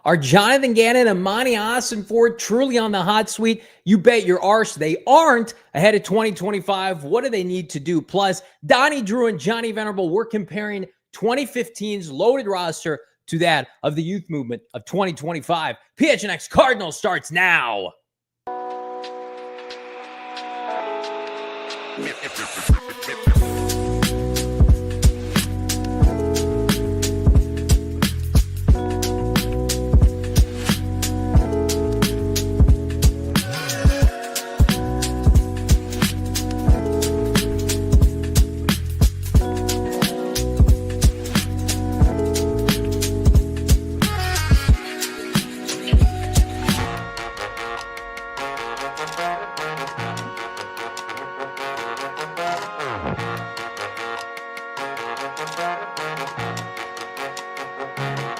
Are Jonathan Gannon and Monti Ossenfort truly on the hot suite? You bet your arse they aren't. Ahead of 2025, what do they need to do? Plus, Donnie, Druin, Johnny Venerable, we're comparing 2015's loaded roster to that of the youth movement of 2025. PHNX Cardinals starts now.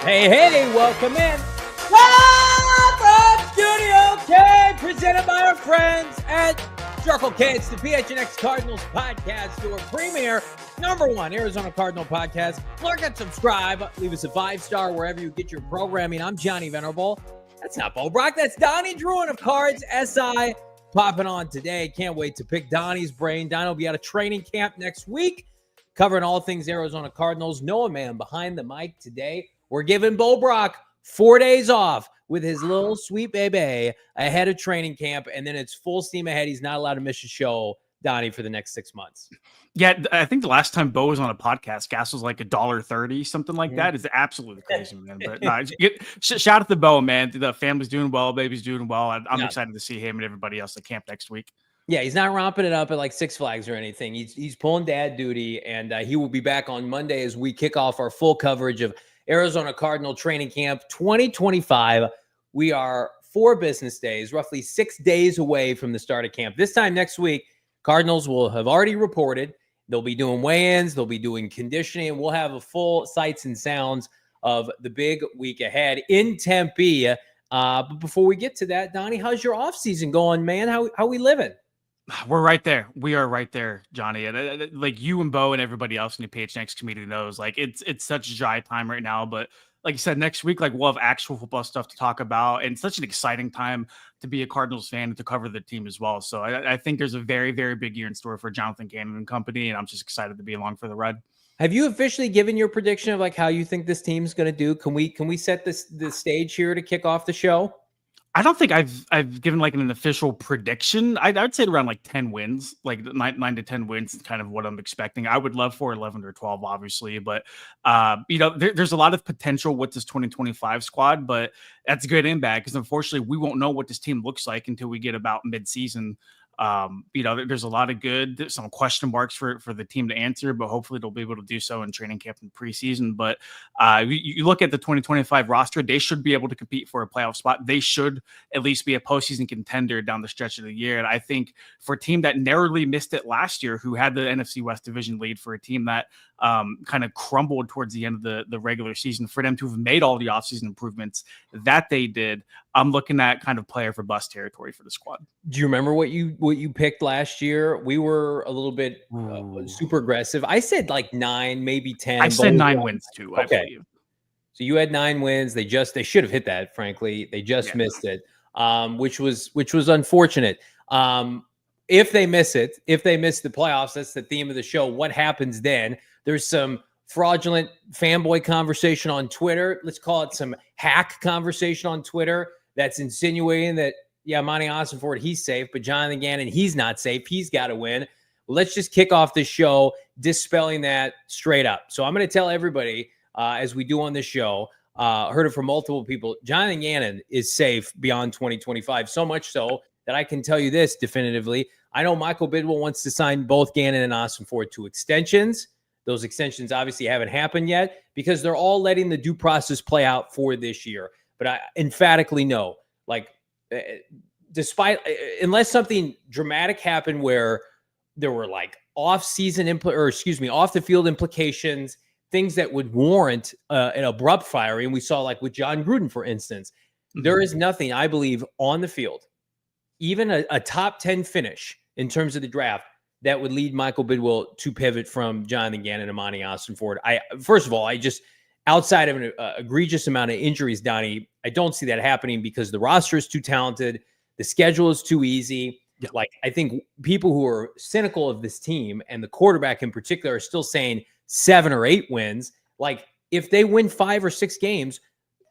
Hey, welcome in. From Studio K, presented by our friends at Circle K. It's the PHNX Cardinals podcast, your premier #1 Arizona Cardinal podcast. Like and subscribe. Leave us a 5-star wherever you get your programming. I'm Johnny Venerable. That's not Bo Brock. That's Donnie Druin of Cards SI popping on today. Can't wait to pick Donnie's brain. Donnie will be out of training camp next week, covering all things Arizona Cardinals. Noah Man behind the mic today. We're giving Bo Brock 4 days off with his little sweet baby ahead of training camp, and then it's full steam ahead. He's not allowed to miss a show, Donnie, for the next 6 months. Yeah, I think the last time Bo was on a podcast, gas was like $1.30, something like that. It's absolutely crazy, man. But no, shout out to Bo, man. The family's doing well, baby's doing well. I'm excited to see him and everybody else at camp next week. Yeah, he's not romping it up at like Six Flags or anything. He's pulling dad duty, and he will be back on Monday as we kick off our full coverage of Arizona Cardinal training camp 2025. We are 4 business days, roughly 6 days away from the start of camp. This time next week, Cardinals will have already reported. They'll be doing weigh-ins. They'll be doing conditioning. We'll have a full sights and sounds of the big week ahead in Tempe. But before we get to that, Donnie, how's your offseason going, man? How we living? We're right there. We are right there, Johnny. And like you and Bo and everybody else in the PHNX community knows, like it's such a dry time right now. But like you said, next week, like we'll have actual football stuff to talk about, and such an exciting time to be a Cardinals fan and to cover the team as well. So I think there's a very, very big year in store for Jonathan Gannon and company, and I'm just excited to be along for the ride. Have you officially given your prediction of like how you think this team's going to do? Can we set the stage here to kick off the show? I don't think I've given like an official prediction. I'd say around like 10 wins, like 9 to 10 wins is kind of what I'm expecting. I would love for 11 or 12, obviously, but there's a lot of potential with this 2025 squad, but that's good and bad because unfortunately we won't know what this team looks like until we get about mid-season. There's a lot of some question marks for the team to answer, but hopefully they'll be able to do so in training camp and preseason. But you look at the 2025 roster, they should be able to compete for a playoff spot. They should at least be a postseason contender down the stretch of the year. And I think for a team that narrowly missed it last year, who had the NFC West division lead, for a team that kind of crumbled towards the end of the regular season, for them to have made all the offseason improvements that they did, I'm looking at kind of player for bust territory for the squad. Do you remember what you picked last year? We were a little bit super aggressive. I said like 9, maybe 10. I said 9 wins too. Okay. I believe. So you had 9 wins. They should have hit that. Frankly, they just missed it, which was unfortunate. If they miss it, if they miss the playoffs, that's the theme of the show. What happens then? There's some fraudulent fanboy conversation on Twitter. Let's call it some hack conversation on Twitter that's insinuating that, Monti Ossenfort, he's safe, but Jonathan Gannon, he's not safe. He's got to win. Let's just kick off this show dispelling that straight up. So I'm going to tell everybody, as we do on this show, heard it from multiple people, Jonathan Gannon is safe beyond 2025, so much so that I can tell you this definitively. I know Michael Bidwell wants to sign both Gannon and Ossenfort to extensions. Those extensions obviously haven't happened yet because they're all letting the due process play out for this year. But I emphatically know, unless something dramatic happened where there were like off the field implications, things that would warrant an abrupt firing. We saw like with John Gruden, for instance, there is nothing, I believe, on the field, even a top 10 finish in terms of the draft, that would lead Michael Bidwell to pivot from Jonathan Gannon and Monti Ossenfort. First of all, outside of an egregious amount of injuries, Donnie, I don't see that happening because the roster is too talented. The schedule is too easy. Yeah. Like, I think people who are cynical of this team and the quarterback in particular are still saying 7 or 8 wins. Like, if they win 5 or 6 games,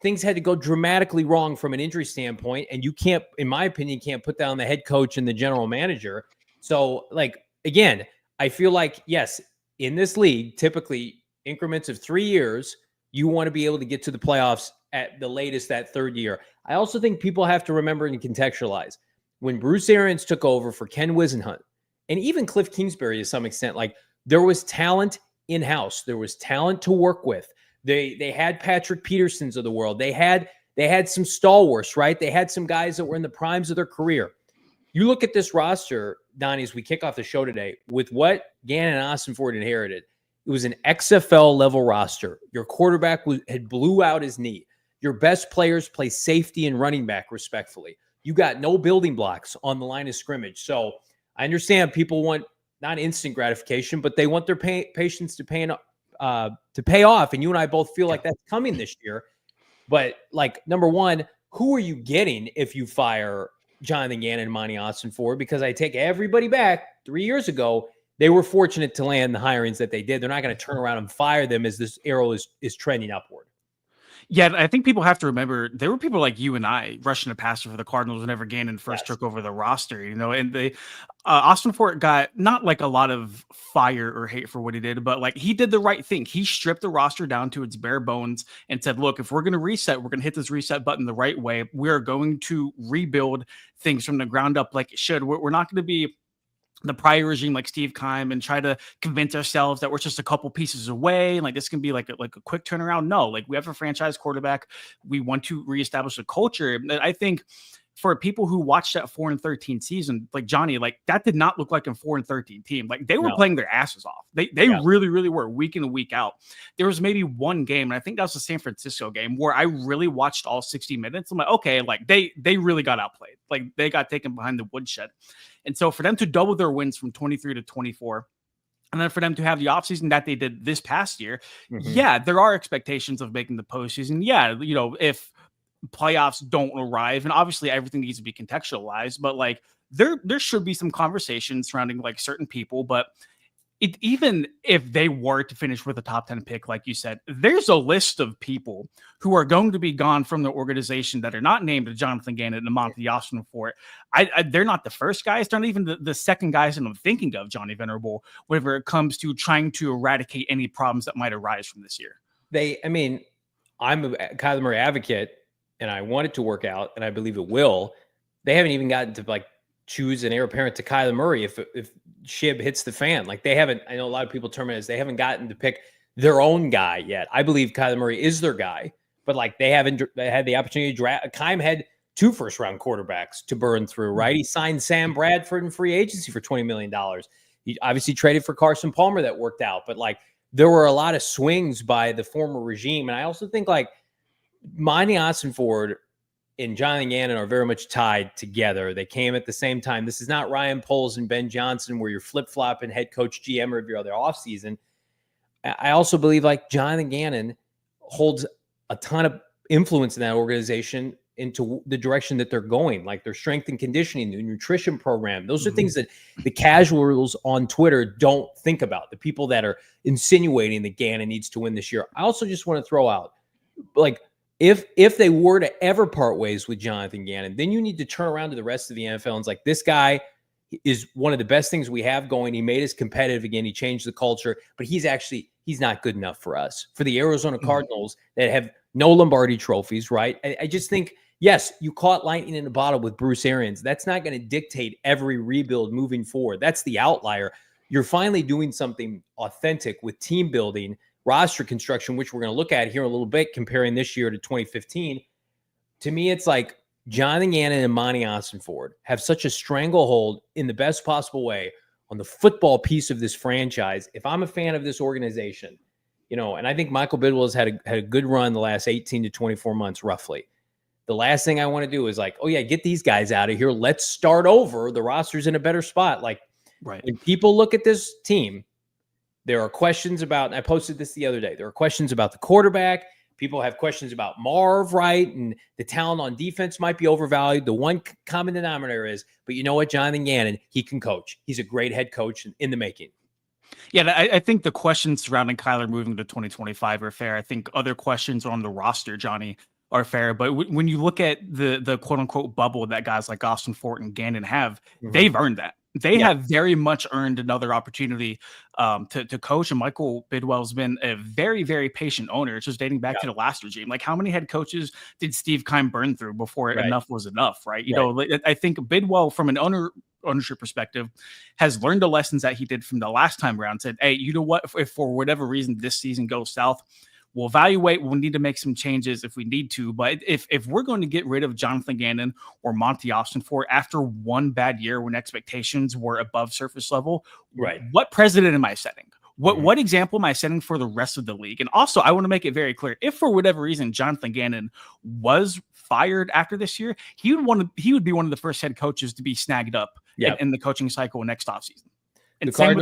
things had to go dramatically wrong from an injury standpoint. And you can't, in my opinion, can't put that on the head coach and the general manager. So, like, again, I feel like, yes, in this league, typically increments of 3 years, you want to be able to get to the playoffs at the latest that 3rd year. I also think people have to remember and contextualize when Bruce Arians took over for Ken Wisenhunt and even Cliff Kingsbury to some extent, like, there was talent in-house. There was talent to work with. They had Patrick Petersons of the world. They had some stalwarts, right? They had some guys that were in the primes of their career. You look at this roster, Donnie, as we kick off the show today, with what Gannon and Ossenfort inherited. It was an XFL level roster. Your quarterback had blew out his knee. Your best players play safety and running back, respectfully. You got no building blocks on the line of scrimmage. So I understand people want not instant gratification, but they want their patience to pay off. And you and I both feel like that's coming this year. But, like, number one, who are you getting if you fire Jonathan Gannon and Monti Ossenfort? Because I take everybody back 3 years ago. They were fortunate to land the hirings that they did. They're not going to turn around and fire them as this arrow is trending upward. Yeah, I think people have to remember there were people like you and I rushing to passer for the Cardinals whenever Gannon first took over the roster, and they Ossenfort got not like a lot of fire or hate for what he did, but like he did the right thing. He stripped the roster down to its bare bones and said, look, if we're going to reset, we're going to hit this reset button the right way. We are going to rebuild things from the ground up like it should. We're not going to be the prior regime like Steve Keim and try to convince ourselves that we're just a couple pieces away and like this can be like a quick turnaround. No, like we have a franchise quarterback. We want to reestablish a culture. And I think for people who watched that 4-13 season, like Johnny, like that did not look like a 4-13 team. Like they were playing their asses off. They really, really were week in and week out. There was maybe one game, and I think that was the San Francisco game, where I really watched all 60 minutes. I'm like, okay, like they really got outplayed. Like they got taken behind the woodshed. And so for them to double their wins from 23 to 24, and then for them to have the offseason that they did this past year, yeah, there are expectations of making the postseason. Yeah, if playoffs don't arrive, and obviously everything needs to be contextualized, but like there should be some conversation surrounding like certain people. But even if they were to finish with a top 10 pick, like you said, there's a list of people who are going to be gone from the organization that are not named Jonathan Gannon and Monti Ossenfort. They're not the first guys. They're not even the second guys that I'm thinking of, Johnny Venerable, whenever it comes to trying to eradicate any problems that might arise from this year. I'm a Kyler Murray advocate, and I want it to work out, and I believe it will. They haven't even gotten to like choose an heir apparent to Kyler Murray if Shib hits the fan. Like they haven't, I know a lot of people term it as they haven't gotten to pick their own guy yet. I believe Kyler Murray is their guy, but like they haven't had the opportunity to draft. Keim had 2 first-round quarterbacks to burn through, right? He signed Sam Bradford in free agency for $20 million. He obviously traded for Carson Palmer that worked out, but like there were a lot of swings by the former regime. And I also think like Monti Ossenfort and Jonathan Gannon are very much tied together. They came at the same time. This is not Ryan Poles and Ben Johnson where you're flip-flopping head coach GM of your other offseason. I also believe like Jonathan Gannon holds a ton of influence in that organization into the direction that they're going, like their strength and conditioning, the nutrition program. Those are things that the casuals on Twitter don't think about, the people that are insinuating that Gannon needs to win this year. I also just want to throw out, like, if they were to ever part ways with Jonathan Gannon, then you need to turn around to the rest of the NFL and it's like, this guy is one of the best things we have going. He made us competitive again. He changed the culture, but he's not good enough for us. For the Arizona Cardinals that have no Lombardi trophies, right? I just think, yes, you caught lightning in a bottle with Bruce Arians. That's not going to dictate every rebuild moving forward. That's the outlier. You're finally doing something authentic with team building, roster construction, which we're going to look at here in a little bit, comparing this year to 2015. To me, it's like Jonathan Gannon and Monti Ossenfort have such a stranglehold in the best possible way on the football piece of this franchise. If I'm a fan of this organization, and I think Michael Bidwell has had a good run the last 18 to 24 months, roughly. The last thing I want to do is like, oh yeah, get these guys out of here. Let's start over. The roster's in a better spot. Like, right. When people look at this team, There are questions about, and I posted this the other day, there are questions about the quarterback. People have questions about Marv, right? And the talent on defense might be overvalued. The one common denominator is, but you know what, Jonathan Gannon, he can coach. He's a great head coach in the making. Yeah, I think the questions surrounding Kyler moving to 2025 are fair. I think other questions on the roster, Johnny, are fair. But when you look at the quote unquote bubble that guys like Ossenfort and Gannon have, they've earned that. They have very much earned another opportunity to coach. And Michael Bidwell's been a very, very patient owner. It's just dating back to the last regime. Like, how many head coaches did Steve Keim burn through before enough was enough, right? You know, I think Bidwell, from an ownership perspective, has learned the lessons that he did from the last time around. Said, hey, you know what? If for whatever reason this season goes south, we'll evaluate. We'll need to make some changes if we need to. But if we're going to get rid of Jonathan Gannon or Monti Ossenfort after one bad year when expectations were above surface level, what precedent am I setting? What example am I setting for the rest of the league? And also, I want to make it very clear, if for whatever reason Jonathan Gannon was fired after this year, he would be one of the first head coaches to be snagged up in the coaching cycle next offseason. And same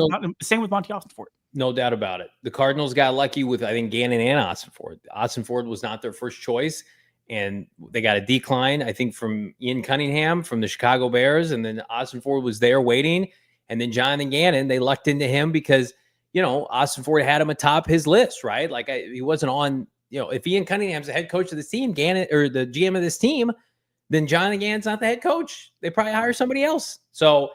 with Monti Ossenfort. No doubt about it. The Cardinals got lucky with, I think, Gannon and Ossenfort. Ossenfort was not their first choice, and they got a decline, I think, from Ian Cunningham from the Chicago Bears, and then Ossenfort was there waiting, and then Jonathan Gannon, they lucked into him because, you know, Ossenfort had him atop his list, right? Like, he wasn't on, you know, if Ian Cunningham's the head coach of this team, Gannon, or the GM of this team, then Jonathan Gannon's not the head coach. They probably hire somebody else. So,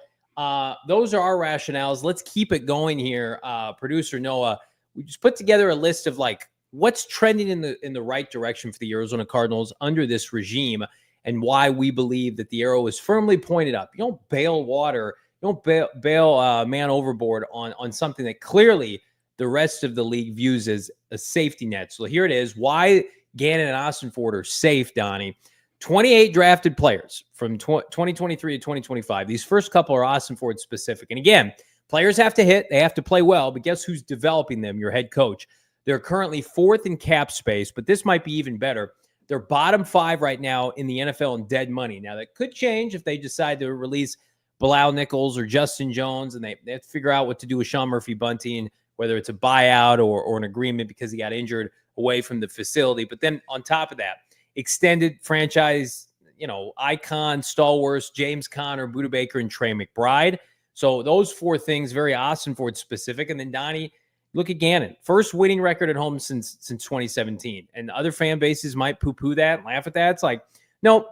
those are our rationales. Let's keep it going here. Producer Noah, we just put together a list of like what's trending in the right direction for the Arizona Cardinals under this regime, and why we believe that the arrow is firmly pointed up. You don't bail water, you don't bail man overboard on something that clearly the rest of the league views as a safety net. So here it is: why Gannon and Ossenfort are safe, Donnie. 28 drafted players from 2023 to 2025. These first couple are Ossenfort specific. And again, players have to hit. They have to play well. But guess who's developing them? Your head coach. They're currently 4th in cap space, but this might be even better. They're bottom 5 right now in the NFL in dead money. Now, that could change if they decide to release Bilal Nichols or Justin Jones, and they have to figure out what to do with Sean Murphy-Bunting, whether it's a buyout or an agreement because he got injured away from the facility. But then on top of that, extended franchise, you know, icon, stalwarts, James Conner, Budda Baker, and Trey McBride. So those 4 things, very Ossenfort specific. And then Donnie, look at Gannon. First winning record at home since 2017. And other fan bases might poo-poo that, laugh at that. It's like, no,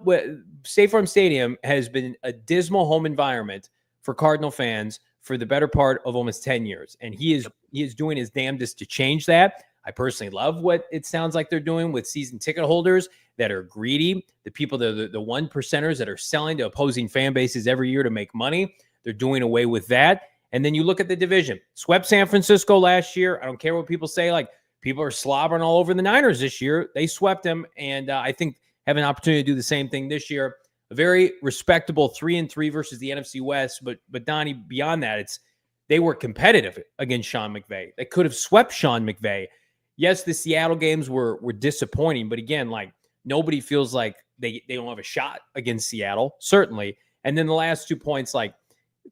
State Farm Stadium has been a dismal home environment for Cardinal fans for the better part of almost 10 years. And he is doing his damnedest to change that. I personally love what it sounds like they're doing with season ticket holders that are greedy, the people, the 1%ers that are selling to opposing fan bases every year to make money. They're doing away with that. And then you look at the division. Swept San Francisco last year. I don't care what people say. Like, people are slobbering all over the Niners this year. They swept them, and I think have an opportunity to do the same thing this year. A very respectable 3-3 versus the NFC West. But Donnie, beyond that, they were competitive against Sean McVay. They could have swept Sean McVay. Yes, the Seattle games were disappointing, but again, like, nobody feels like they don't have a shot against Seattle, certainly. And then the last 2 points, like,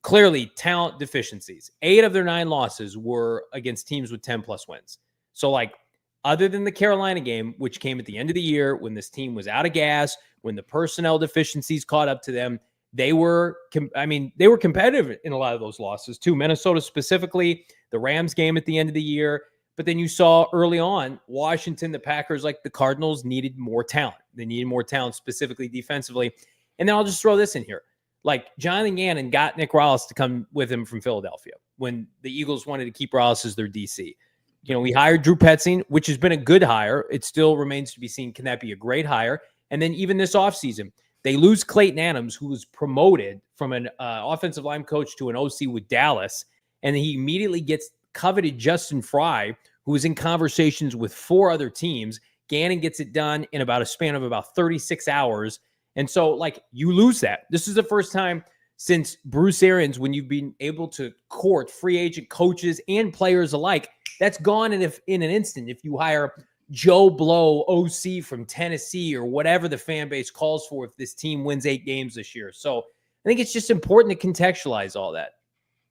clearly talent deficiencies. 8 of their 9 losses were against teams with 10-plus wins. So, like, other than the Carolina game, which came at the end of the year when this team was out of gas, when the personnel deficiencies caught up to them, they were competitive in a lot of those losses too. Minnesota specifically, the Rams game at the end of the year. But then you saw early on, Washington, the Packers, like the Cardinals, needed more talent. They needed more talent, specifically defensively. And then I'll just throw this in here. Like, Jonathan Gannon got Nick Rallis to come with him from Philadelphia when the Eagles wanted to keep Rallis as their DC. You know, we hired Drew Petzing, which has been a good hire. It still remains to be seen. Can that be a great hire? And then even this offseason, they lose Clayton Adams, who was promoted from an offensive line coach to an OC with Dallas. And he immediately gets coveted Justin Fry, who was in conversations with 4 other teams. Gannon gets it done in about a span of about 36 hours. And so, like, you lose that. This is the first time since Bruce Arians, when you've been able to court free agent coaches and players alike, that's gone in an instant. If you hire Joe Blow, OC from Tennessee, or whatever the fan base calls for, if this team wins 8 games this year. So I think it's just important to contextualize all that.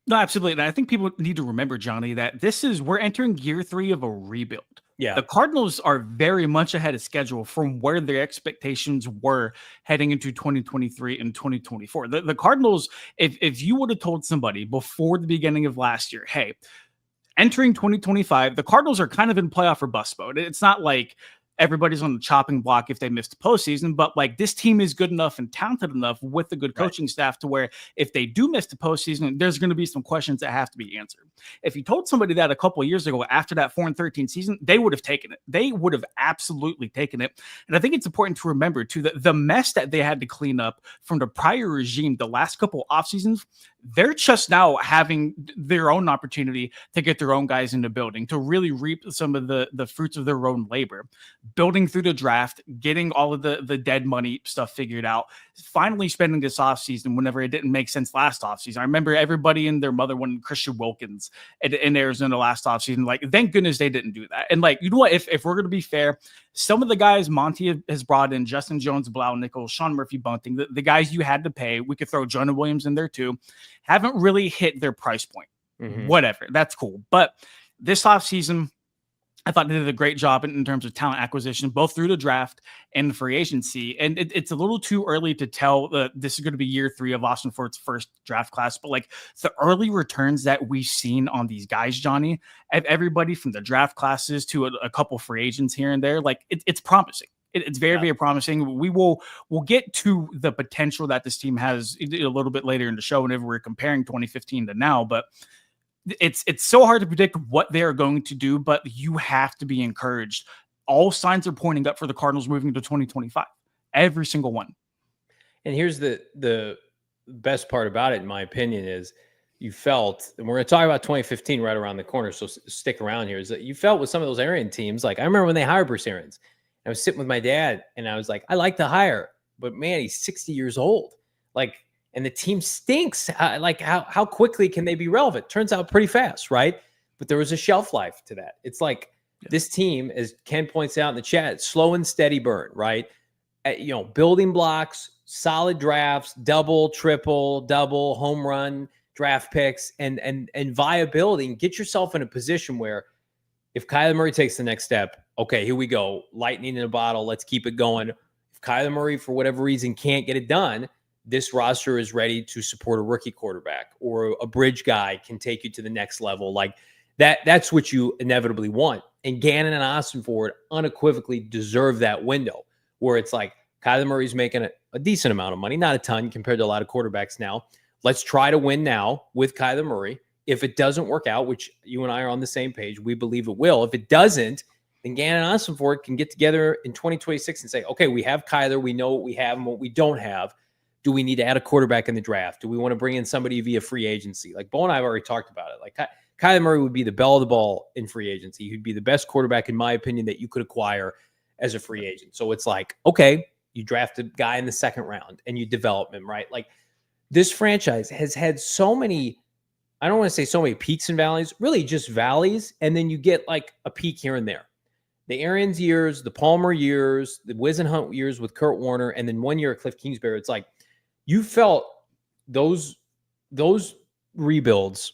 No, absolutely. And I think people need to remember, Johnny, that we're entering year 3 of a rebuild. Yeah. The Cardinals are very much ahead of schedule from where their expectations were heading into 2023 and 2024. The Cardinals, if you would have told somebody before the beginning of last year, hey, entering 2025, the Cardinals are kind of in playoff or bust mode. It's not like everybody's on the chopping block if they missed the postseason, but like this team is good enough and talented enough with a good coaching staff to where if they do miss the postseason, there's going to be some questions that have to be answered. If you told somebody that a couple of years ago after that 4-13 season, they would have taken it. They would have absolutely taken it. And I think it's important to remember too that the mess that they had to clean up from the prior regime the last couple off seasons, they're just now having their own opportunity to get their own guys in the building, to really reap some of the fruits of their own labor, building through the draft, getting all of the dead money stuff figured out, finally spending this offseason whenever it didn't make sense last offseason. I remember everybody and their mother wanted Christian Wilkins in Arizona last offseason. Like, thank goodness they didn't do that. And like, you know what, if we're going to be fair, some of the guys Monti has brought in, Justin Jones, Blau Nichols, Sean Murphy Bunting, the guys you had to pay, we could throw Jonah Williams in there too, haven't really hit their price point. Whatever, that's cool. But this offseason, I thought they did a great job in terms of talent acquisition, both through the draft and free agency. And it's a little too early to tell that this is going to be year 3 of Ossenfort's first draft class. But like the early returns that we've seen on these guys, Johnny, everybody from the draft classes to a couple free agents here and there, like it's promising. It's very, very promising. We'll get to the potential that this team has a little bit later in the show whenever we're comparing 2015 to now. But it's so hard to predict what they're going to do, but you have to be encouraged. All signs are pointing up for the Cardinals moving into 2025. Every single one. And here's the best part about it, in my opinion, is you felt, and we're going to talk about 2015 right around the corner, so stick around here, is that you felt with some of those Arian teams, like I remember when they hired Bruce Arians, I was sitting with my dad and I was like, I like the hire, but man, he's 60 years old. Like, and the team stinks. Like, how quickly can they be relevant? Turns out pretty fast, right? But there was a shelf life to that. It's like this team, as Ken points out in the chat, slow and steady burn, right? Building blocks, solid drafts, double, triple, double, home run, draft picks, and viability. And get yourself in a position where if Kyler Murray takes the next step, okay, here we go. Lightning in a bottle. Let's keep it going. If Kyler Murray, for whatever reason, can't get it done, this roster is ready to support a rookie quarterback, or a bridge guy can take you to the next level. Like that's what you inevitably want. And Gannon and Ossenfort unequivocally deserve that window where it's like Kyler Murray's making a decent amount of money, not a ton compared to a lot of quarterbacks now. Let's try to win now with Kyler Murray. If it doesn't work out, which you and I are on the same page, we believe it will. If it doesn't, then Gannon and Ossenfort can get together in 2026 and say, okay, we have Kyler. We know what we have and what we don't have. Do we need to add a quarterback in the draft? Do we want to bring in somebody via free agency? Like Bo and I have already talked about it. Like Kyler Murray would be the belle of the ball in free agency. He'd be the best quarterback, in my opinion, that you could acquire as a free agent. So it's like, okay, you draft a guy in the second round and you develop him, right? Like this franchise has had so many, I don't want to say so many peaks and valleys, really just valleys. And then you get like a peak here and there. The Arians years, the Palmer years, the Wisenhunt years with Kurt Warner, and then 1 year at Cliff Kingsbury. It's like, you felt those rebuilds,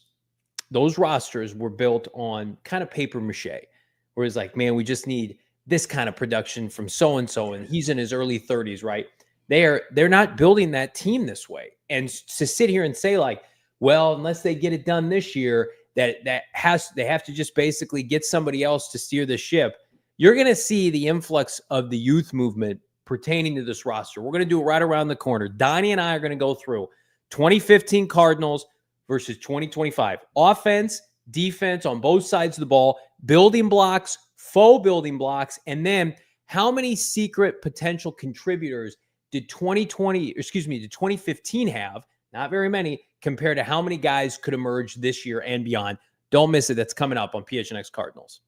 those rosters were built on kind of paper mache, where it's like, man, we just need this kind of production from so-and-so, and he's in his early 30s, right? They're not building that team this way. And to sit here and say like, well, unless they get it done this year, they have to just basically get somebody else to steer the ship. You're going to see the influx of the youth movement pertaining to this roster. We're going to do it right around the corner. Donnie and I are going to go through 2015 Cardinals versus 2025. Offense, defense on both sides of the ball, building blocks, faux building blocks, and then how many secret potential contributors did 2015 have? Not very many, compared to how many guys could emerge this year and beyond. Don't miss it. That's coming up on PHNX Cardinals.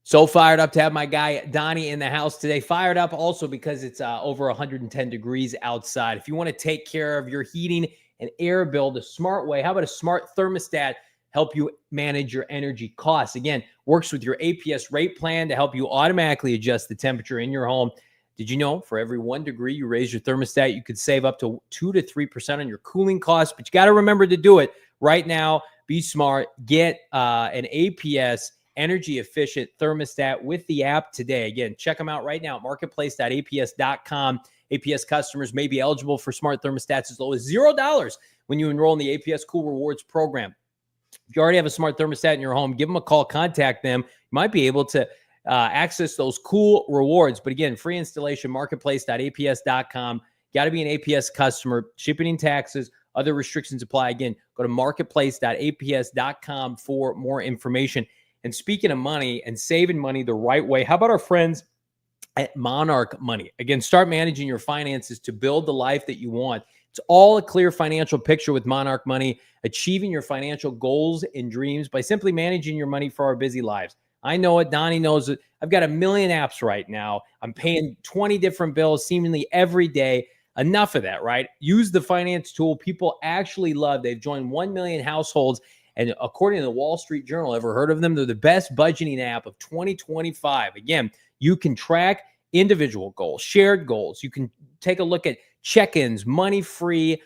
So fired up to have my guy Donnie in the house today. Fired up also because it's over 110 degrees outside. If you want to take care of your heating and air bill the smart way, how about a smart thermostat help you manage your energy costs? Again, works with your APS rate plan to help you automatically adjust the temperature in your home. Did you know for every 1 degree you raise your thermostat, you could save up to 2 to 3% on your cooling costs? But you got to remember to do it right now. Be smart. Get an APS energy efficient thermostat with the app today. Again, check them out right now at marketplace.aps.com. APS customers may be eligible for smart thermostats as low as $0 when you enroll in the APS Cool Rewards program. If you already have a smart thermostat in your home, give them a call, contact them. You might be able to access those cool rewards. But again, free installation, marketplace.aps.com. Got to be an APS customer. Shipping and taxes, other restrictions apply. Again, go to marketplace.aps.com for more information. And speaking of money and saving money the right way, how about our friends at Monarch Money? Again, start managing your finances to build the life that you want. It's all a clear financial picture with Monarch Money, achieving your financial goals and dreams by simply managing your money for our busy lives. I know it. Donnie knows it. I've got a million apps right now. I'm paying 20 different bills seemingly every day. Enough of that, right? Use the finance tool people actually love. They've joined 1 million households. And according to the Wall Street Journal, ever heard of them? They're the best budgeting app of 2025. Again, you can track individual goals, shared goals. You can take a look at check-ins, money-free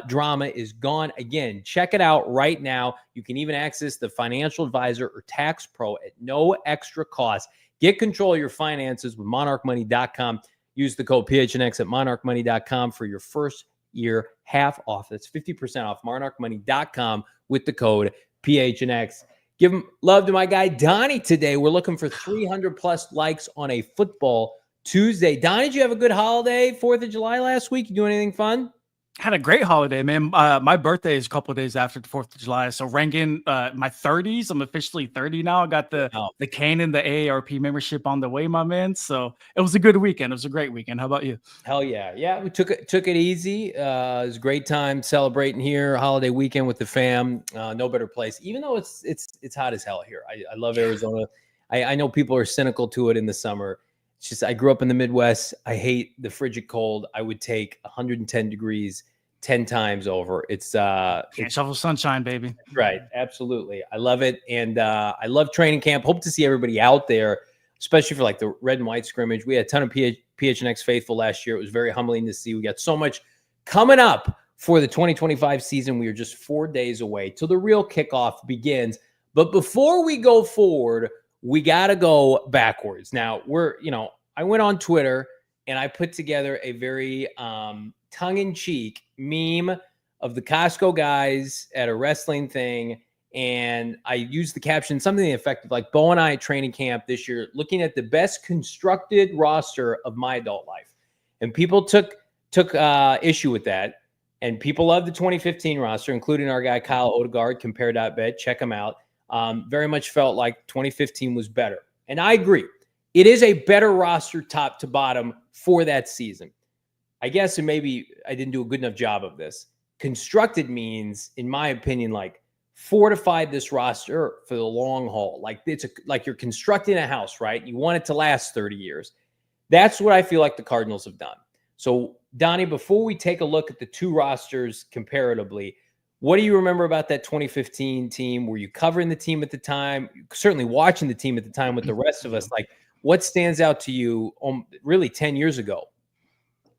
drama is gone. Again, check it out right now. You can even access the financial advisor or tax pro at no extra cost. Get control of your finances with monarchmoney.com. Use the code PHNX at monarchmoney.com for your first year half off. That's 50% off monarchmoney.com with the code PHNX. Give him love to my guy Donnie today. We're looking for 300 plus likes on a football Tuesday. Donnie, did you have a good holiday, 4th of July last week? You do anything fun? Had a great holiday, man. My birthday is a couple of days after the 4th of July. So ranking my 30s. I'm officially 30 now. I got the Canon, the AARP membership on the way, my man. So it was a good weekend. It was a great weekend. How about you? Hell yeah. Yeah, we took it easy. It was a great time celebrating here, holiday weekend with the fam. No better place. Even though it's hot as hell here. I love Arizona. I know people are cynical to it in the summer. It's just I grew up in the Midwest. I hate the frigid cold. I would take 110 degrees 10 times over. It's Can't shovel sunshine, baby. Right. Absolutely. I love it. And I love training camp. Hope to see everybody out there, especially for like the red and white scrimmage. We had a ton of PHNX faithful last year. It was very humbling to see. We got so much coming up for the 2025 season. We are just 4 days away till the real kickoff begins. But before we go forward, we got to go backwards. Now I went on Twitter and I put together a very tongue-in-cheek meme of the Costco guys at a wrestling thing. And I used the caption, something effective like Bo and I at training camp this year, looking at the best constructed roster of my adult life. And people took issue with that. And people love the 2015 roster, including our guy Kyle Odegaard, compare.bet. Check him out. Very much felt like 2015 was better. And I agree. It is a better roster top to bottom for that season. I guess, and maybe I didn't do a good enough job of this. Constructed means, in my opinion, like fortified this roster for the long haul. Like like you're constructing a house, right? You want it to last 30 years. That's what I feel like the Cardinals have done. So, Donnie, before we take a look at the two rosters comparatively, what do you remember about that 2015 team? Were you covering the team at the time? Certainly watching the team at the time with the rest of us. Like, what stands out to you really 10 years ago?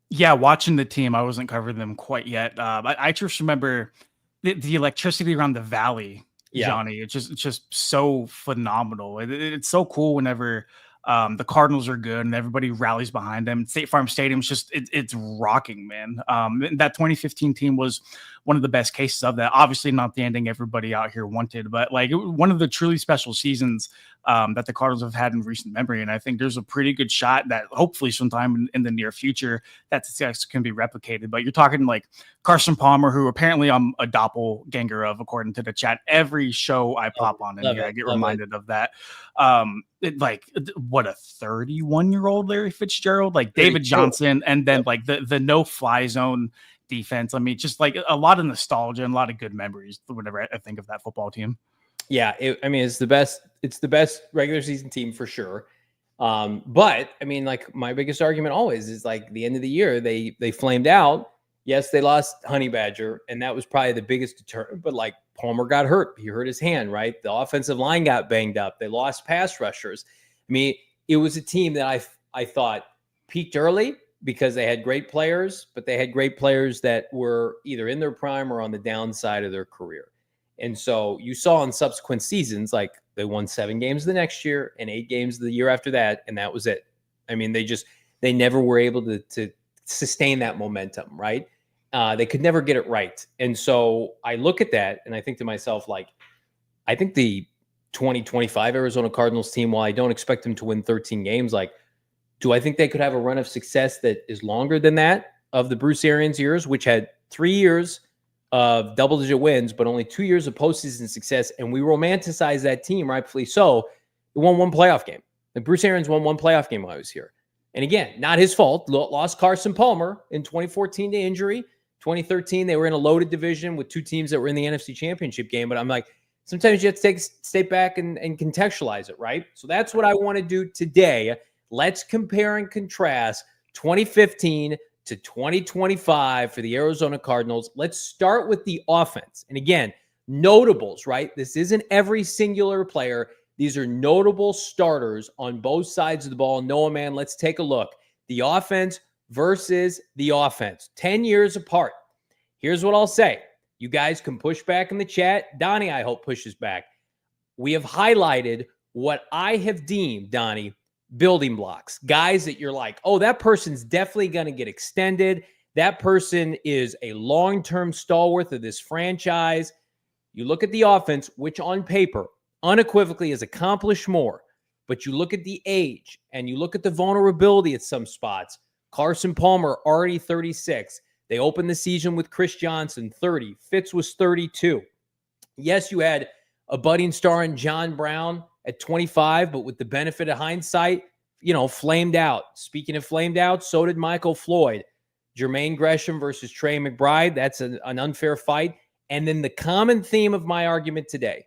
Yeah, watching the team, I wasn't covering them quite yet. I just remember the electricity around the valley, Johnny. It's just so phenomenal. It's so cool whenever the Cardinals are good and everybody rallies behind them. State Farm Stadium's it's rocking, man. That 2015 team was one of the best cases of that. Obviously, not the ending everybody out here wanted, but like one of the truly special seasons that the Cardinals have had in recent memory. And I think there's a pretty good shot that hopefully sometime in the near future that success can be replicated. But you're talking like Carson Palmer, who apparently I'm a doppelganger of, according to the chat. Every show I pop on in here, I get reminded of that. What a 31-year-old Larry Fitzgerald, like David Johnson, and then like the no-fly zone defense. I mean, just like a lot of nostalgia and a lot of good memories whenever I think of that football team. Yeah, it's the best. It's the best regular season team for sure. But I mean, like my biggest argument always is like the end of the year, they flamed out. Yes, they lost Honey Badger, and that was probably the biggest deterrent. But like Palmer got hurt. He hurt his hand, right? The offensive line got banged up. They lost pass rushers. I mean, it was a team that I thought peaked early because they had great players, but they had great players that were either in their prime or on the downside of their career. And so you saw in subsequent seasons, like they won 7 games the next year and 8 games the year after that, and that was it. I mean, they never were able to sustain that momentum, right? They could never get it right. And so I look at that and I think to myself, like, I think the 2025 Arizona Cardinals team, while I don't expect them to win 13 games, like, do I think they could have a run of success that is longer than that of the Bruce Arians years, which had 3 years of double-digit wins, but only 2 years of postseason success? And we romanticize that team, rightfully so. It won 1 playoff game. And Bruce Arians won 1 playoff game while I was here. And again, not his fault. Lost Carson Palmer in 2014 to injury. 2013, they were in a loaded division with 2 teams that were in the NFC Championship game. But I'm like, sometimes you have to take a step back and contextualize it, right? So that's what I want to do today. Let's compare and contrast 2015 to 2025 for the Arizona Cardinals. Let's start with the offense. And again, notables, right? This isn't every singular player. These are notable starters on both sides of the ball. Noah, man, let's take a look. The offense versus the offense, 10 years apart. Here's what I'll say. You guys can push back in the chat. Donnie, I hope, pushes back. We have highlighted what I have deemed, Donnie, building blocks, guys that you're like, oh, that person's definitely going to get extended. That person is a long-term stalwart of this franchise. You look at the offense, which on paper unequivocally has accomplished more, but you look at the age and you look at the vulnerability at some spots. Carson Palmer, already 36. They opened the season with Chris Johnson, 30. Fitz was 32. Yes, you had a budding star in John Brown at 25, but with the benefit of hindsight, flamed out. Speaking of flamed out, so did Michael Floyd. Jermaine Gresham versus Trey McBride, that's an unfair fight. And then the common theme of my argument today,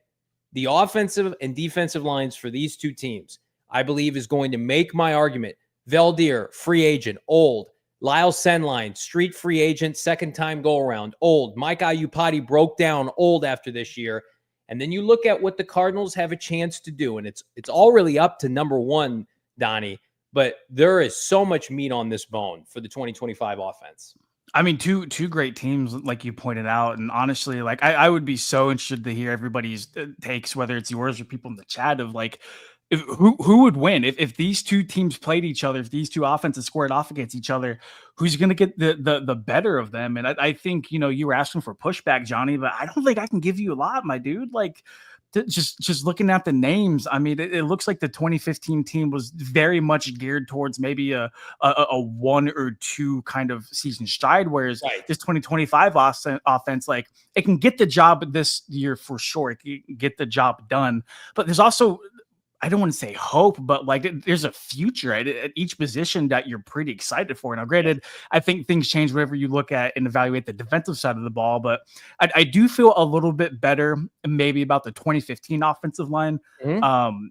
the offensive and defensive lines for these 2 teams, I believe is going to make my argument. Valdir, free agent, old. Lyle Senline, street free agent, second time go around, old. Mike Iupati broke down, old after this year. And then you look at what the Cardinals have a chance to do, and it's all really up to number 1, Donnie. But there is so much meat on this bone for the 2025 offense. I mean, two great teams, like you pointed out. And honestly, like I would be so interested to hear everybody's takes, whether it's yours or people in the chat, of like, who would win if these 2 teams played each other, if these 2 offenses squared off against each other, who's going to get the better of them? And I think, you were asking for pushback, Johnny, but I don't think I can give you a lot, my dude. Like, just looking at the names, I mean, it looks like the 2015 team was very much geared towards maybe a 1 or 2 kind of season stride, whereas this 2025 offense, like, it can get the job this year for sure. It can get the job done, but there's also, I don't want to say hope, but like there's a future at each position that you're pretty excited for. Now, granted, I think things change whenever you look at and evaluate the defensive side of the ball, but I do feel a little bit better maybe about the 2015 offensive line. Mm-hmm.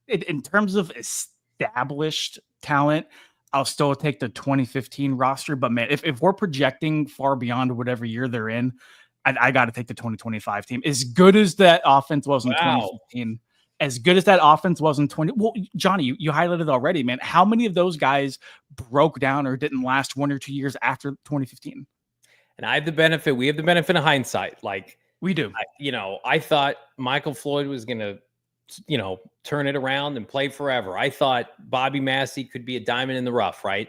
In terms of established talent, I'll still take the 2015 roster, but man, if we're projecting far beyond whatever year they're in, I got to take the 2025 team. As good as that offense was in 2015, as good as that offense was in 20. Well, Johnny, you highlighted already, man. How many of those guys broke down or didn't last 1 or 2 years after 2015? And we have the benefit of hindsight. Like we do. I thought Michael Floyd was going to, turn it around and play forever. I thought Bobby Massey could be a diamond in the rough, right?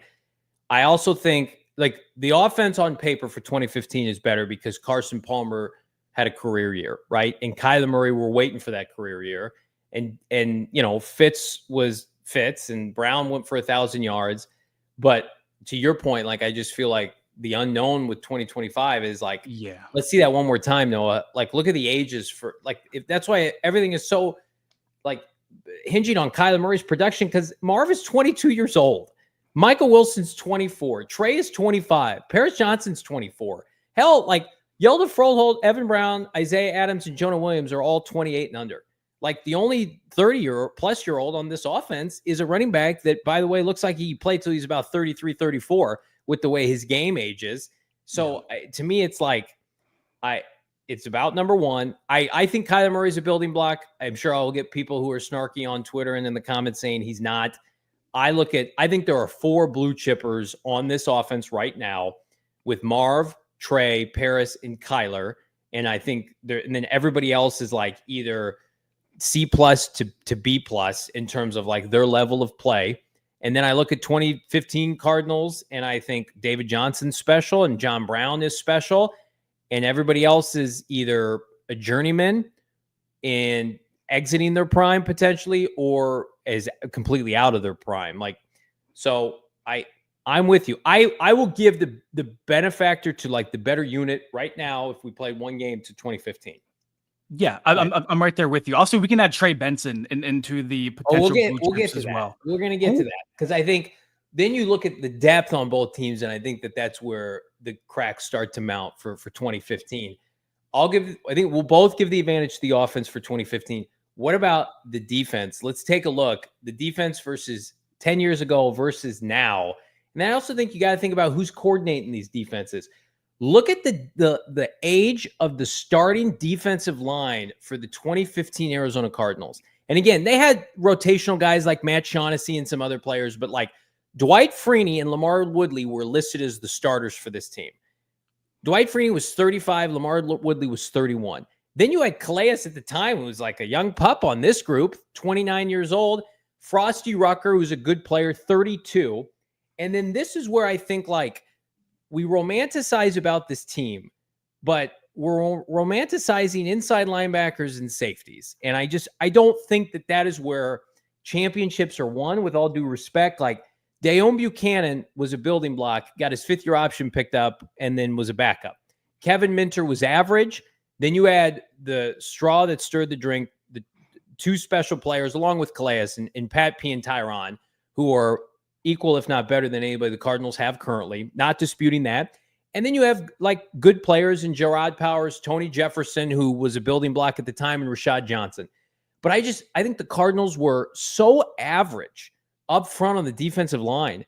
I also think like the offense on paper for 2015 is better because Carson Palmer had a career year, right? And Kyler Murray were waiting for that career year. And Fitz was Fitz and Brown went for 1,000 yards. But to your point, like, I just feel like the unknown with 2025 is like, let's see that one more time, Noah. Like, look at the ages for like, if that's why everything is so like hinging on Kyler Murray's production, because Marv is 22 years old. Michael Wilson's 24. Trey is 25. Paris Johnson's 24. Hell, like Yelda Froholt, Evan Brown, Isaiah Adams, and Jonah Williams are all 28 and under. Like the only 30-plus-year-old on this offense is a running back that, by the way, looks like he played till he's about 33, 34 with the way his game ages. So to me, it's like it's about number 1. I think Kyler Murray's a building block. I'm sure I'll get people who are snarky on Twitter and in the comments saying he's not. I think there are 4 blue chippers on this offense right now with Marv, Trey, Paris, and Kyler. And I think and then everybody else is like either C+ to B+ in terms of like their level of play. And then I look at 2015 Cardinals and I think David Johnson's special and John Brown is special. And everybody else is either a journeyman and exiting their prime potentially or is completely out of their prime. Like, so I'm with you. I will give the benefactor to like the better unit right now if we played one game to 2015. Yeah, I'm right there with you. Also, we can add Trey Benson into the potential we'll get to as that. well. We're going to get to that because I think then you look at the depth on both teams, and I think that's where the cracks start to mount for 2015. I think we'll both give the advantage to the offense for 2015. What about the defense? Let's take a look. The defense versus 10 years ago versus now. And I also think you got to think about who's coordinating these defenses. Look at the age of the starting defensive line for the 2015 Arizona Cardinals. And again, they had rotational guys like Matt Shaughnessy and some other players, but like Dwight Freeney and LaMarr Woodley were listed as the starters for this team. Dwight Freeney was 35, LaMarr Woodley was 31. Then you had Calais at the time, who was like a young pup on this group, 29 years old. Frosty Rucker, who's a good player, 32. And then this is where I think like we romanticize about this team, but we're romanticizing inside linebackers and safeties. And I don't think that is where championships are won, with all due respect. Like Dayon Buchanan was a building block, got his 5th-year option picked up, and then was a backup. Kevin Minter was average. Then you add the straw that stirred the drink, the 2 special players, along with Calais and Pat P and Tyron, who are equal, if not better than anybody the Cardinals have currently, not disputing that. And then you have like good players in Gerard Powers, Tony Jefferson, who was a building block at the time, and Rashad Johnson. But I think the Cardinals were so average up front on the defensive line.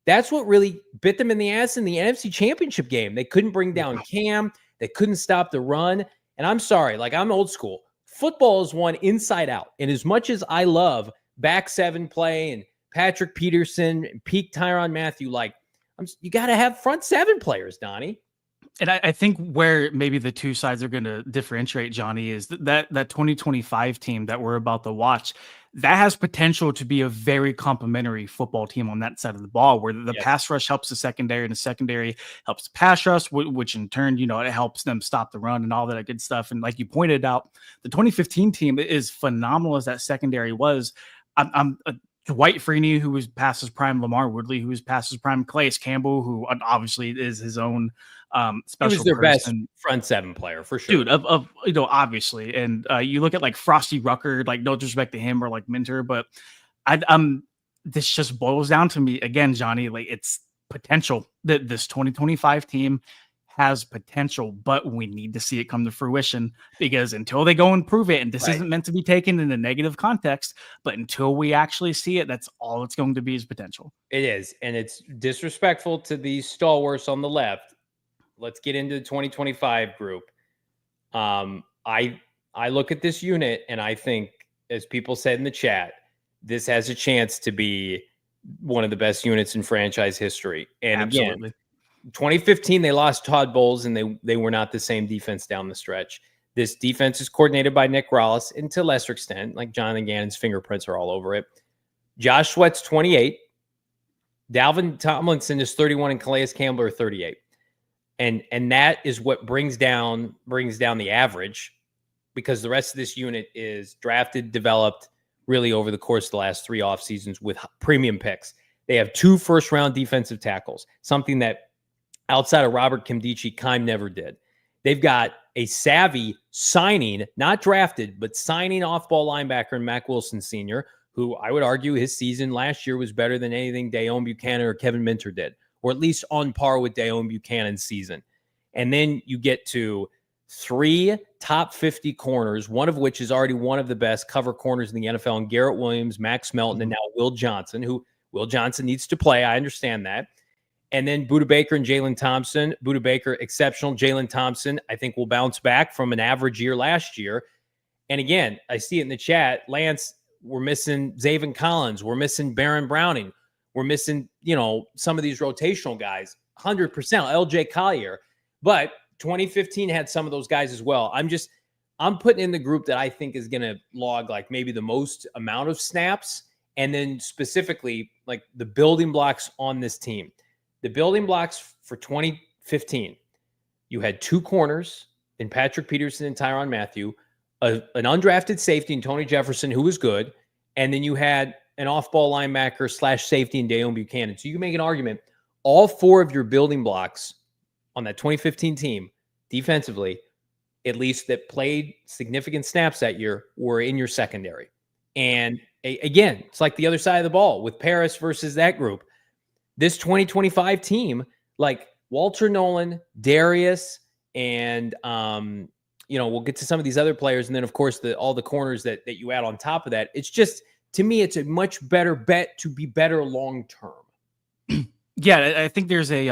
That's what really bit them in the ass in the NFC Championship game. They couldn't bring down Cam. They couldn't stop the run. And I'm sorry, like I'm old school. Football is won inside out. And as much as I love back 7 play and Patrick Peterson and peak Tyrann Mathieu, like you got to have front 7 players, Donnie. And I think where maybe the two sides are going to differentiate, Johnny, is that 2025 team that we're about to watch, that has potential to be a very complimentary football team on that side of the ball, where the pass rush helps the secondary and the secondary helps the pass rush, which in turn, it helps them stop the run and all that good stuff. And like you pointed out, the 2015 team is phenomenal as that secondary was. I'm Dwight Freeney, who was past his prime, LaMarr Woodley, who was past his prime, Calais Campbell, who obviously is his own special. He was their person. best front 7 player for sure, dude. Obviously, and you look at like Frosty Rucker, like no disrespect to him or like Minter, but this just boils down to me again, Johnny. Like it's potential that this 2025 team has potential, but we need to see it come to fruition, because until they go and prove it, and this isn't meant to be taken in a negative context, but until we actually see it, that's all it's going to be is potential. It is. And it's disrespectful to these stalwarts on the left. Let's get into the 2025 group. I look at this unit and I think, as people said in the chat, this has a chance to be one of the best units in franchise history. And absolutely. Again, 2015, they lost Todd Bowles, and they were not the same defense down the stretch. This defense is coordinated by Nick Rallis, and to a lesser extent, like Jonathan Gannon's fingerprints are all over it. Josh Sweat's 28. Dalvin Tomlinson is 31, and Calais Campbell are 38. And that is what brings down the average, because the rest of this unit is drafted, developed really over the course of the last 3 off seasons with premium picks. They have 2 first-round defensive tackles, something that outside of Robert Kimdichie, Keim never did. They've got a savvy signing, not drafted, but signing off-ball linebacker in Mack Wilson Sr., who I would argue his season last year was better than anything Dayon Buchanan or Kevin Minter did, or at least on par with Dayon Buchanan's season. And then you get to 3 top 50 corners, one of which is already one of the best cover corners in the NFL, and Garrett Williams, Max Melton, and now Will Johnson, who Will Johnson needs to play. I understand that. And then Budda Baker and Jalen Thompson. Budda Baker, exceptional. Jalen Thompson, I think, will bounce back from an average year last year. And again, I see it in the chat. Lance, we're missing Zaven Collins. We're missing Baron Browning. We're missing, some of these rotational guys, 100%, LJ Collier. But 2015 had some of those guys as well. I'm putting in the group that I think is going to log like maybe the most amount of snaps, and then specifically like the building blocks on this team. The building blocks for 2015, you had 2 corners in Patrick Peterson and Tyrann Mathieu, an undrafted safety in Tony Jefferson, who was good, and then you had an off-ball linebacker / safety in Dayon Buchanan. So you can make an argument, all 4 of your building blocks on that 2015 team, defensively, at least that played significant snaps that year, were in your secondary. And again, it's like the other side of the ball with Paris versus that group. This 2025 team, like Walter Nolan, Darius, and we'll get to some of these other players, and then of course all the corners that you add on top of that. It's just, to me, it's a much better bet to be better long term. Yeah, I think there's a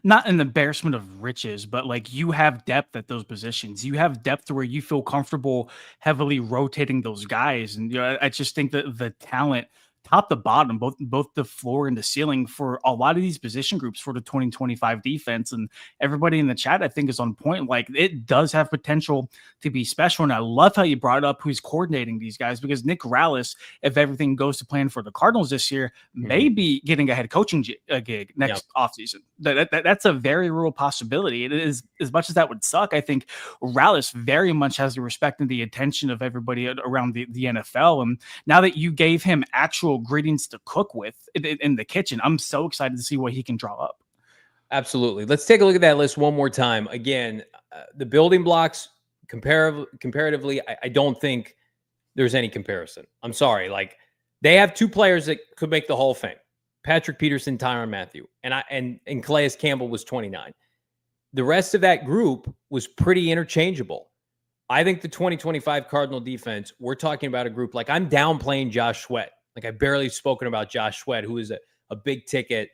not an embarrassment of riches, but like you have depth at those positions. You have depth where you feel comfortable heavily rotating those guys, and I just think that the talent, top to bottom, both the floor and the ceiling for a lot of these position groups for the 2025 defense, and everybody in the chat I think is on point. Like, it does have potential to be special, and I love how you brought up who's coordinating these guys, because Nick Corrales, if everything goes to plan for the Cardinals this year, may be getting a head coaching gig next offseason. That's a very real possibility. It is, as much as that would suck, I think Corrales very much has the respect and the attention of everybody around the NFL, and now that you gave him actual ingredients to cook with in the kitchen, I'm so excited to see what he can draw up. Absolutely. Let's take a look at that list one more time. Again, the building blocks comparatively, I don't think there's any comparison. I'm sorry. Like, they have 2 players that could make the Hall of Fame: Patrick Peterson, Tyrann Mathieu, and Calais Campbell was 29. The rest of that group was pretty interchangeable. I think the 2025 Cardinal defense, we're talking about a group, like, I'm downplaying Josh Sweat. Like, I barely spoken about Josh Sweat, who is a big ticket,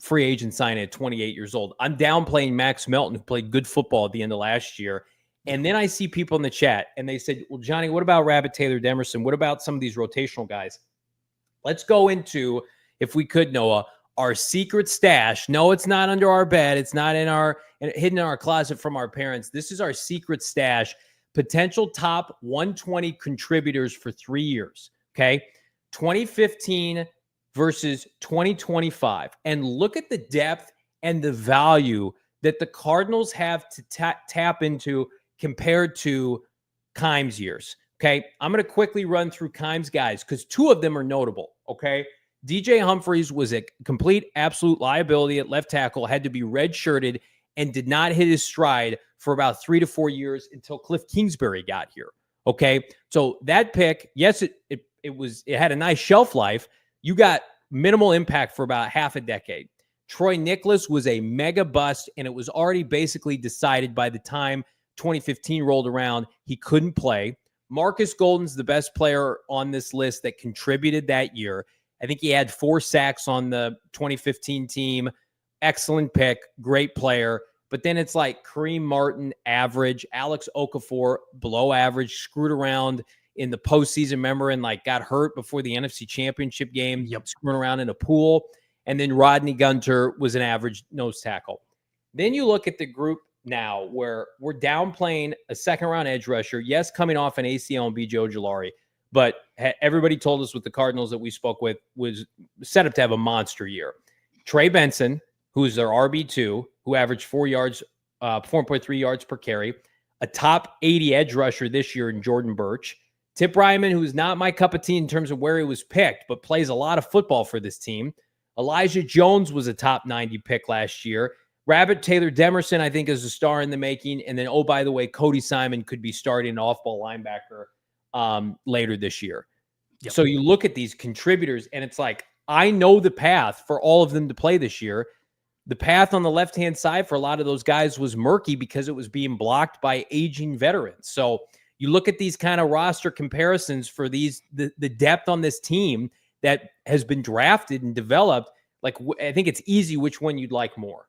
free agent signing at 28 years old. I'm downplaying Max Melton, who played good football at the end of last year. And then I see people in the chat, and they said, well, Johnny, what about Rabbit Taylor Demerson? What about some of these rotational guys? Let's go into, if we could, Noah, our secret stash. No, it's not under our bed. It's not hidden in our closet from our parents. This is our secret stash. Potential top 120 contributors for 3 years. Okay. 2015 versus 2025. And look at the depth and the value that the Cardinals have to tap into compared to Kimes years. Okay. I'm going to quickly run through Kimes guys, because 2 of them are notable. Okay. DJ Humphries was a complete, absolute liability at left tackle, had to be redshirted, and did not hit his stride for about 3 to 4 years until Cliff Kingsbury got here. Okay. So that pick, yes, it had a nice shelf life. You got minimal impact for about half a decade. Troy Nicholas was a mega bust, and it was already basically decided by the time 2015 rolled around he couldn't play. Marcus Golden's the best player on this list that contributed that year. I think he had 4 sacks on the 2015 team. Excellent pick, great player. But then it's like Kareem Martin, average. Alex Okafor, below average, screwed around in the postseason, remember, and like got hurt before the NFC Championship game, screwing around in a pool. And then Rodney Gunter was an average nose tackle. Then you look at the group now where we're downplaying a second-round edge rusher, yes, coming off an ACL and B.J. Ojulari, but everybody told us with the Cardinals that we spoke with was set up to have a monster year. Trey Benson, who's their RB2, who averaged 4.3 yards per carry, a top 80 edge rusher this year in Jordan Birch. Tip Ryman, who's not my cup of tea in terms of where he was picked, but plays a lot of football for this team. Elijah Jones was a top 90 pick last year. Rabbit Taylor Demerson, I think, is a star in the making. And then, oh, by the way, Cody Simon could be starting an off-ball linebacker later this year. Yep. So you look at these contributors, and it's like, I know the path for all of them to play this year. The path on the left-hand side for a lot of those guys was murky because it was being blocked by aging veterans. So you look at these kind of roster comparisons for the depth on this team that has been drafted and developed. Like, I think it's easy which one you'd like more.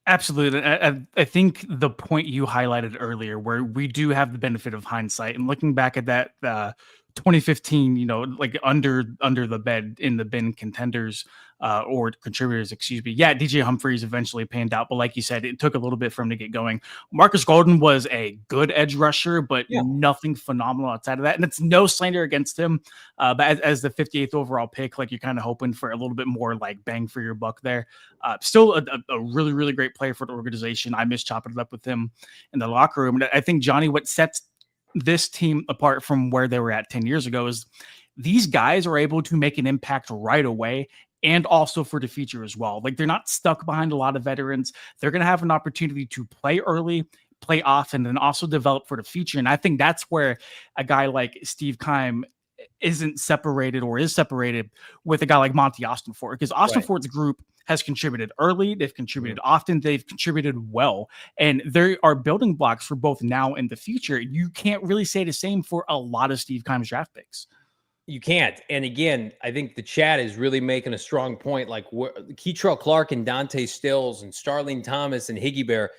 Absolutely. I think the point you highlighted earlier, where we do have the benefit of hindsight, and looking back at that 2015, like under the bed in the bin contenders or contributors, excuse me. Yeah, DJ Humphries eventually panned out, but like you said, it took a little bit for him to get going. Marcus Golden was a good edge rusher, but nothing phenomenal outside of that. And it's no slander against him, but as the 58th overall pick, like you're kind of hoping for a little bit more like bang for your buck there. Still a really, really great player for the organization. I miss chopping it up with him in the locker room. And I think, Johnny, what sets this team apart from where they were at 10 years ago is these guys are able to make an impact right away and also for the future as well. Like, they're not stuck behind a lot of veterans. They're going to have an opportunity to play early, play often, and also develop for the future. And I think that's where a guy like Steve Keim isn't separated or is separated with a guy like Monti Ossenfort, because Ossenfort's group has contributed early, they've contributed often, they've contributed well, and they are building blocks for both now and the future. You can't really say the same for a lot of Steve Keim's draft picks. You can't. And again, I think the chat is really making a strong point. Like Keitrell Clark and Dante Stills and Starling Thomas and Higgy Bear,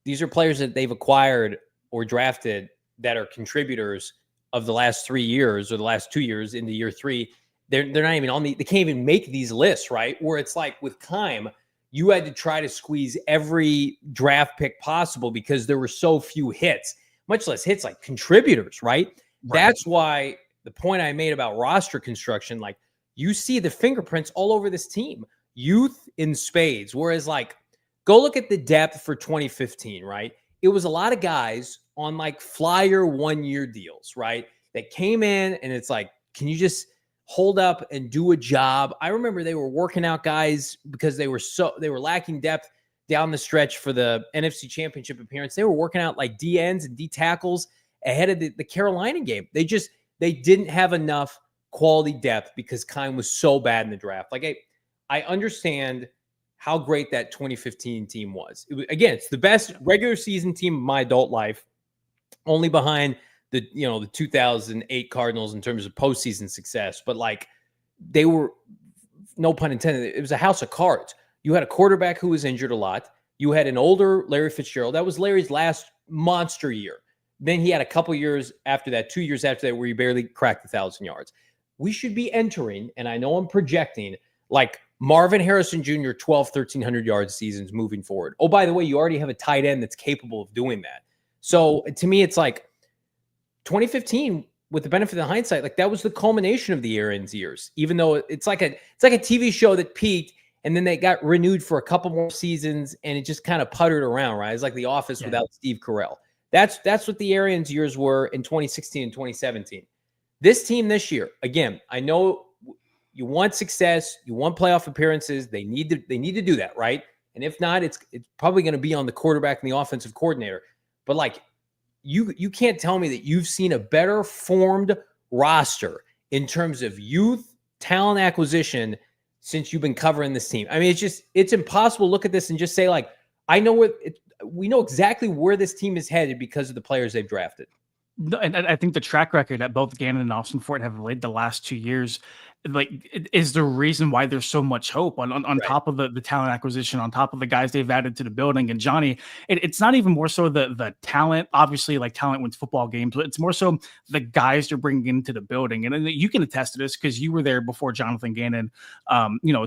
these are players that they've acquired or drafted that are contributors of the last 3 years or the last 2 years into year 3. They're not even on they can't even make these lists, right? Where it's like with Keim, you had to try to squeeze every draft pick possible because there were so few hits, much less hits like contributors, right? That's why the point I made about roster construction, like you see the fingerprints all over this team, youth in spades. Whereas like, go look at the depth for 2015, right? It was a lot of guys on like flyer 1-year deals, right? That came in and it's like, can you just hold up and do a job? I remember they were working out guys because they were lacking depth down the stretch for the NFC Championship appearance. They were working out like D ends and D tackles ahead of the Carolina game. They didn't have enough quality depth because Keim was so bad in the draft. Like I understand how great that 2015 team was. Again, it's the best regular season team of my adult life, only behind the 2008 Cardinals in terms of postseason success. But like, they were, no pun intended, it was a house of cards. You had a quarterback who was injured a lot. You had an older Larry Fitzgerald. That was Larry's last monster year. Then he had a couple years after that, 2 years after that, where he barely cracked 1,000 yards. We should be entering, and I know I'm projecting, like Marvin Harrison Jr., 1,300 yards seasons moving forward. Oh, by the way, you already have a tight end that's capable of doing that. So to me, it's like 2015, with the benefit of hindsight, like that was the culmination of the Arians years, even though it's like a TV show that peaked and then they got renewed for a couple more seasons and it just kind of puttered around, right? It's like The Office without Steve Carell. That's what the Arians years were in 2016 and 2017. This team this year, again, I know you want success, you want playoff appearances. They need to do that, right? And if not, it's probably going to be on the quarterback and the offensive coordinator. But like, you can't tell me that you've seen a better formed roster in terms of youth, talent acquisition since you've been covering this team. I mean, it's impossible to look at this and just say like, we know exactly where this team is headed because of the players they've drafted. No, and I think the track record that both Gannon and Ossenfort have laid the last 2 years, like, it is the reason why there's so much hope on top of the talent acquisition, on top of the guys they've added to the building. And Johnny, it's not even more so the talent. Obviously, like, talent wins football games, but it's more so the guys they're bringing into the building. And you can attest to this because you were there before Jonathan Gannon,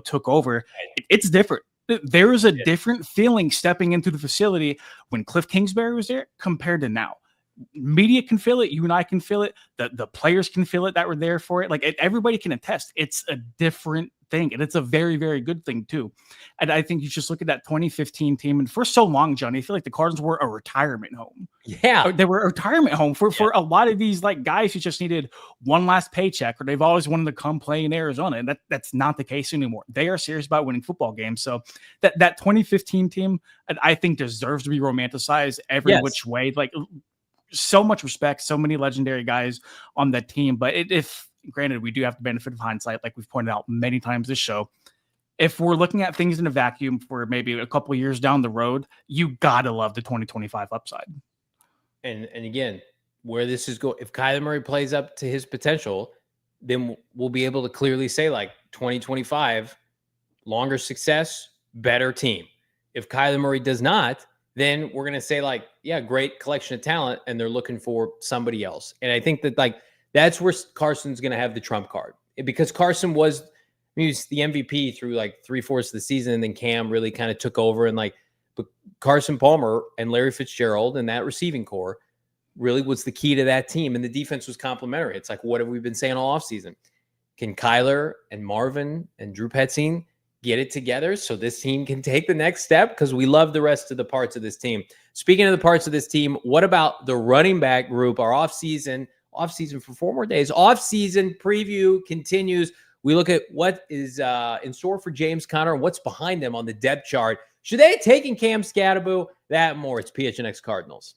took over. It's different. There is a different feeling stepping into the facility when Cliff Kingsbury was there compared to now. Media can feel it. You and I can feel it. The players can feel it that were there for it. Like, everybody can attest. It's a different thing, and it's a very, very good thing too. And I think you just look at that 2015 team, and for so long, Johnny, I feel like the Cardinals were a retirement home. Yeah, they were a retirement home for a lot of these like guys who just needed one last paycheck, or they've always wanted to come play in Arizona, and that's not the case anymore. They are serious about winning football games. So that 2015 team, I think, deserves to be romanticized every which way. Like, so much respect, so many legendary guys on that team. But if granted, we do have the benefit of hindsight, like we've pointed out many times this show. If we're looking at things in a vacuum for maybe a couple of years down the road, you gotta love the 2025 upside. And again, where this is going, if Kyler Murray plays up to his potential, then we'll be able to clearly say like 2025, longer success, better team. If Kyler Murray does not, then we're going to say like, yeah, great collection of talent, and they're looking for somebody else. And I think that like That's where Carson's going to have the trump card, because Carson was, he was the MVP through like 3/4 of the season, and then Cam really kind of took over, and but Carson Palmer and Larry Fitzgerald and that receiving core really was the key to that team, and the defense was complementary. It's like, what have we been saying all offseason? Can Kyler and Marvin and Drew Petzing get it together so this team can take the next step? Because we love the rest of the parts of this team. Speaking of the parts of this team, what about the running back group? Our offseason for 4 more days. Offseason preview continues. We look at what is in store for James Conner and what's behind them on the depth chart. Should they have taken Cam Scatterbo? That and more. It's PHNX Cardinals.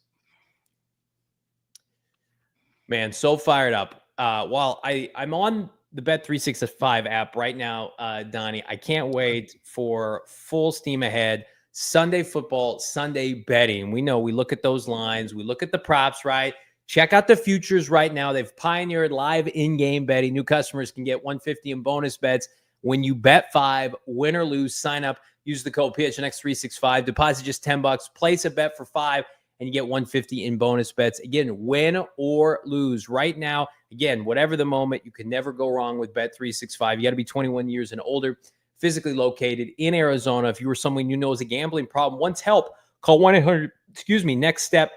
Man, so fired up. While I'm on the Bet365 app right now, Donnie, I can't wait for full steam ahead. Sunday football, Sunday betting. We know we look at those lines. We look at the props, right? Check out the futures right now. They've pioneered live in-game betting. New customers can get $150 in bonus bets when you bet 5, win or lose. Sign up, use the code PHNX365. Deposit just $10. Place a bet for 5, and you get $150 in bonus bets. Again, win or lose. Right now, again, whatever the moment, you can never go wrong with Bet365. You got to be 21 years and older, physically located in Arizona. If you were someone you know has a gambling problem, wants help, call 1-800-NEXT STEP,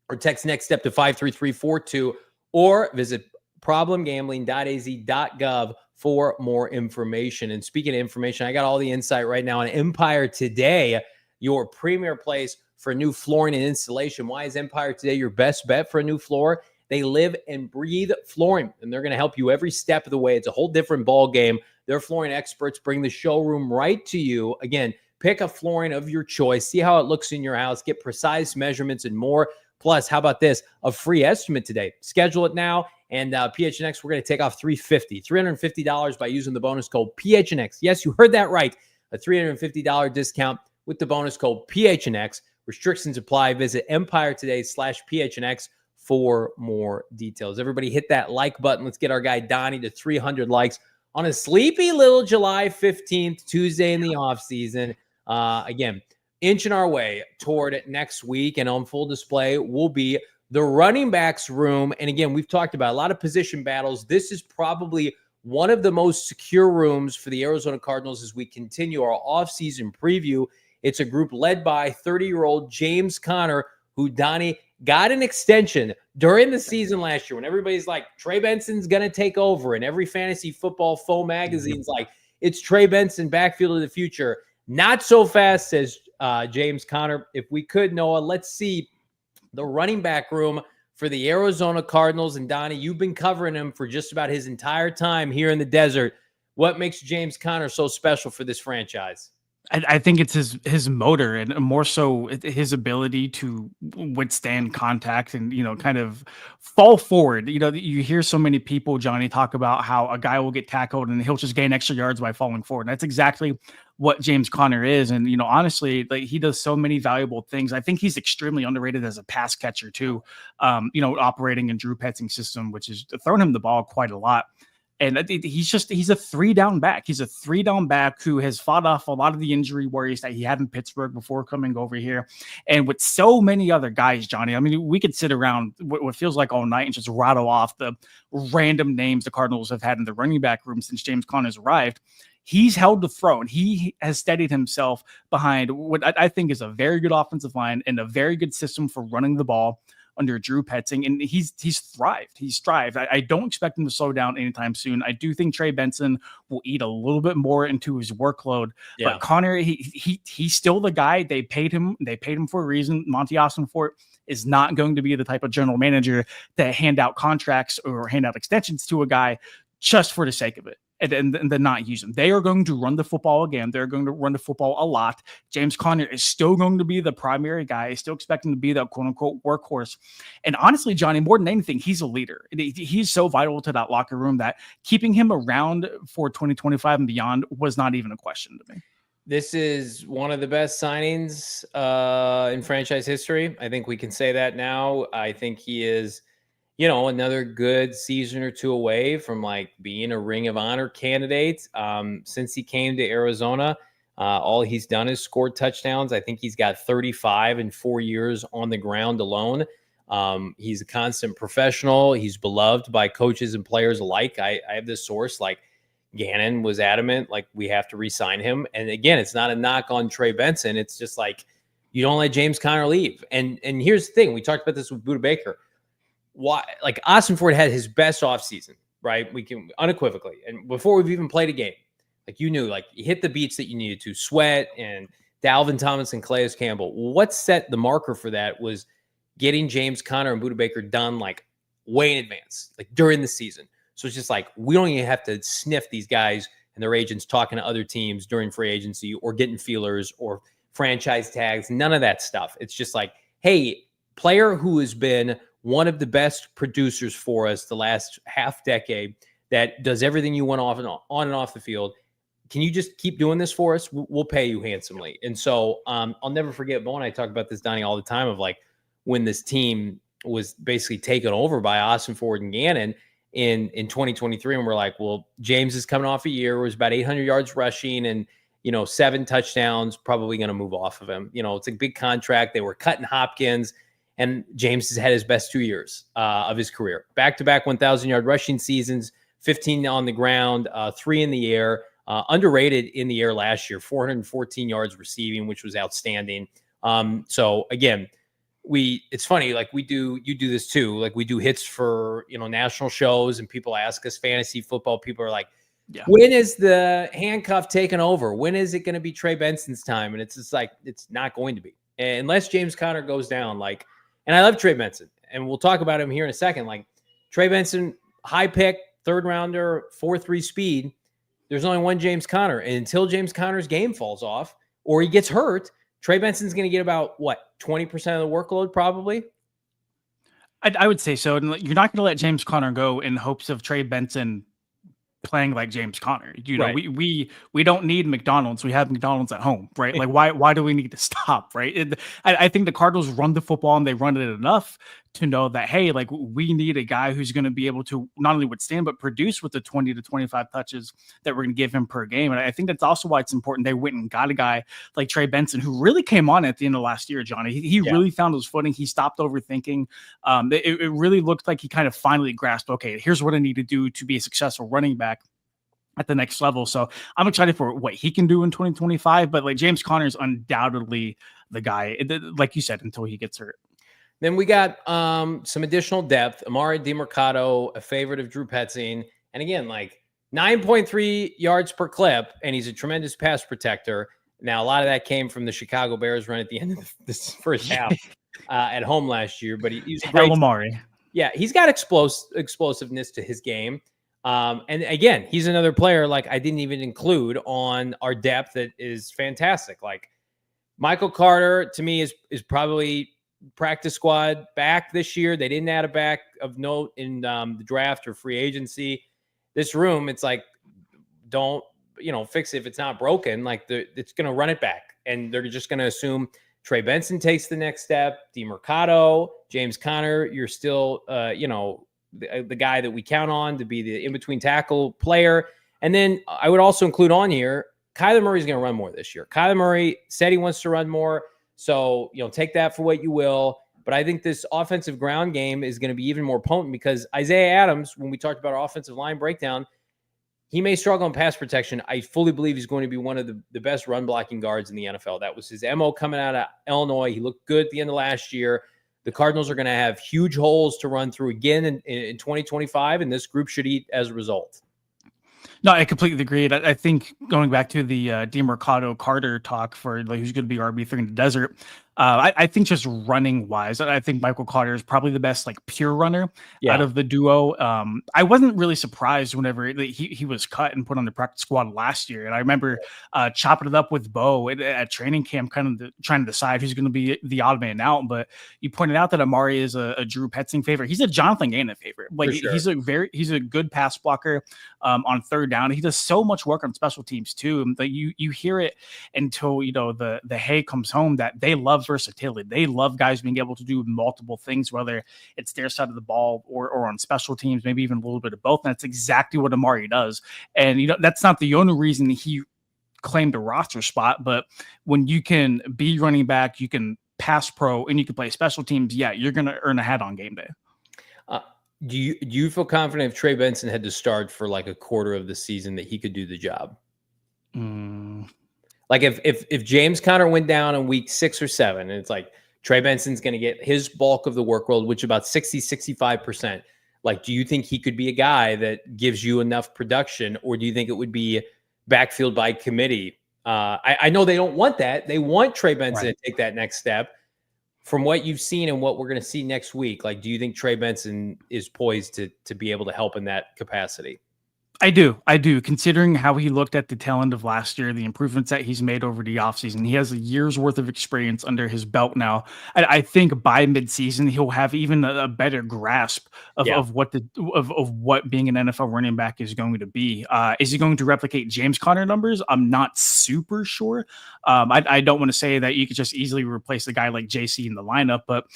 or text NEXT STEP to 53342, or visit problemgambling.az.gov for more information. And speaking of information, I got all the insight right now on Empire Today, your premier place for new flooring and installation. Why is Empire Today your best bet for a new floor? They live and breathe flooring, and they're going to help you every step of the way. It's a whole different ball game. Their flooring experts bring the showroom right to you. Again, pick a flooring of your choice. See how it looks in your house. Get precise measurements and more. Plus, how about this? A free estimate today. Schedule it now. And PHNX, we're going to take off $350 by using the bonus code PHNX. Yes, you heard that right. A $350 discount with the bonus code PHNX. Restrictions apply. Visit EmpireToday/PHNX for more details. Everybody hit that like button. Let's get our guy Donnie to 300 likes on a sleepy little July 15th, Tuesday in the offseason. Again, inching our way toward next week, and on full display will be the running backs room. And again, we've talked about a lot of position battles. This is probably one of the most secure rooms for the Arizona Cardinals as we continue our offseason preview. It's a group led by 30-year-old James Conner, who, Donnie, got an extension during the season last year when everybody's like, Trey Benson's going to take over, and every fantasy football faux magazine's like, it's Trey Benson, backfield of the future. Not so fast, says James Conner. If we could, Noah, let's see the running back room for the Arizona Cardinals. And Donnie, you've been covering him for just about his entire time here in the desert. What makes James Conner so special for this franchise? I think it's his motor, and more so his ability to withstand contact and, kind of fall forward. You hear so many people, Johnny, talk about how a guy will get tackled and he'll just gain extra yards by falling forward. And that's exactly what James Conner is. And, honestly, like, he does so many valuable things. I think he's extremely underrated as a pass catcher too, operating in Drew Petzing's system, which is throwing him the ball quite a lot. And he's a 3-down back. He's a 3-down back who has fought off a lot of the injury worries that he had in Pittsburgh before coming over here. And with so many other guys, Johnny, I mean, we could sit around what feels like all night and just rattle off the random names the Cardinals have had in the running back room since James Conner's arrived. He's held the throne. He has steadied himself behind what I think is a very good offensive line and a very good system for running the ball under Drew Petzing, and he's thrived. He's thrived. I don't expect him to slow down anytime soon. I do think Trey Benson will eat a little bit more into his workload. Yeah. But Conner, he's still the guy. They paid him. They paid him for a reason. Monti Ossenfort is not going to be the type of general manager that hand out contracts or hand out extensions to a guy just for the sake of it. And then not use them. They are going to run the football again. They're going to run the football a lot. James Conner is still going to be the primary guy. I still expect him to be that quote-unquote workhorse. And honestly, Johnny, more than anything, he's a leader. He's so vital to that locker room that keeping him around for 2025 and beyond was not even a question to me. This is one of the best signings in franchise history. I think we can say that now. I think he is, another good season or two away from like being a Ring of Honor candidate. Since he came to Arizona, all he's done is scored touchdowns. I think he's got 35 in 4 years on the ground alone. He's a constant professional. He's beloved by coaches and players alike. I have this source, like Gannon was adamant, like we have to re-sign him. And again, it's not a knock on Trey Benson. It's just like, you don't let James Conner leave. And here's the thing. We talked about this with Budda Baker. Why? Like Ossenfort had his best offseason, right? We can unequivocally. And before we've even played a game, like you knew, like you hit the beats that you needed to. Sweat and Dalvin Thomas and Calais Campbell. What set the marker for that was getting James Conner and Budda Baker done like way in advance, like during the season. So it's just like, we don't even have to sniff these guys and their agents talking to other teams during free agency or getting feelers or franchise tags, none of that stuff. It's just like, hey, player who has been one of the best producers for us the last half decade that does everything you want on and off the field. Can you just keep doing this for us? We'll pay you handsomely. And so I'll never forget, Bo and I talk about this, Donnie, all the time, of like when this team was basically taken over by Ossenfort and Gannon in 2023. And we're like, well, James is coming off a year where it was about 800 yards rushing and, 7 touchdowns, probably going to move off of him. It's a big contract. They were cutting Hopkins, and James has had his best 2 years of his career. Back-to-back 1,000-yard rushing seasons, 15 on the ground, 3 in the air. Underrated in the air last year, 414 yards receiving, which was outstanding. So again, it's funny, like you do this too. Like we do hits for, national shows, and people ask us fantasy football. People are like, yeah, when is the handcuff taken over? When is it going to be Trey Benson's time? And it's just like, it's not going to be unless James Conner goes down. Like, and I love Trey Benson, and we'll talk about him here in a second. Like Trey Benson, high pick, 3rd rounder, 4.3 speed. There's only one James Conner. And until James Conner's game falls off or he gets hurt, Trey Benson's going to get about, 20% of the workload probably? I would say so. And you're not going to let James Conner go in hopes of Trey Benson playing like James Conner. Right. We don't need McDonald's. We have McDonald's at home, right? Like why do we need to stop, right? I think the Cardinals run the football and they run it enough to know that, hey, like we need a guy who's going to be able to not only withstand, but produce with the 20 to 25 touches that we're going to give him per game. And I think that's also why it's important they went and got a guy like Trey Benson, who really came on at the end of last year, Johnny. He really found his footing. He stopped overthinking. It really looked like he kind of finally grasped, okay, here's what I need to do to be a successful running back at the next level. So I'm excited for what he can do in 2025, but like James Conner is undoubtedly the guy, like you said, until he gets hurt. Then we got some additional depth. Amari DiMercato, a favorite of Drew Petzing. And again, like 9.3 yards per clip, and he's a tremendous pass protector. Now, a lot of that came from the Chicago Bears run at the end of this first half at home last year, but he's great. Amari. Yeah, he's got explosiveness to his game. And again, he's another player like I didn't even include on our depth that is fantastic. Like Michael Carter, to me, is probably practice squad back this year. They didn't add a back of note in the draft or free agency. This room, it's like, don't, fix it if it's not broken. Like it's going to run it back. And they're just going to assume Trey Benson takes the next step. DiMercato, James Conner, you're still, the guy that we count on to be the in-between tackle player. And then I would also include on here, Kyler Murray's going to run more this year. Kyler Murray said he wants to run more. So, take that for what you will. But I think this offensive ground game is going to be even more potent because Isaiah Adams, when we talked about our offensive line breakdown, he may struggle in pass protection. I fully believe he's going to be one of the best run blocking guards in the NFL. That was his MO coming out of Illinois. He looked good at the end of last year. The Cardinals are going to have huge holes to run through again in 2025, and this group should eat as a result. No, I completely agree. I think going back to the DiMercato Carter talk for like who's going to be RB3 in the desert, I think just running wise, I think Michael Carter is probably the best like pure runner out of the duo. I wasn't really surprised whenever he was cut and put on the practice squad last year. And I remember chopping it up with Bo at training camp, kind of trying to decide who's going to be the odd man out. But you pointed out that Amari is a Drew Petzing favorite. He's a Jonathan Gannon favorite. Like sure. He's a good pass blocker on third down. He does so much work on special teams too. That you hear it until the hay comes home that they love versatility. They love guys being able to do multiple things, whether it's their side of the ball or on special teams, maybe even a little bit of both. And that's exactly what Amari does. And that's not the only reason he claimed a roster spot, but when you can be running back, you can pass pro and you can play special teams, yeah, you're going to earn a hat on game day. Do you feel confident if Trey Benson had to start for like a quarter of the season that he could do the job? Like if James Conner went down in week 6 or 7, and it's like Trey Benson's going to get his bulk of the workload, which is about 65%. Like, do you think he could be a guy that gives you enough production, or do you think it would be backfield by committee? I know they don't want that. They want Trey Benson to take that next step. From what you've seen and what we're going to see next week, like, do you think Trey Benson is poised to be able to help in that capacity? I do. Considering how he looked at the tail end of last year, the improvements that he's made over the offseason, he has a year's worth of experience under his belt now. I think by midseason, he'll have even a better grasp of what being an NFL running back is going to be. Is he going to replicate James Conner numbers? I'm not super sure. I don't want to say that you could just easily replace a guy like JC in the lineup, but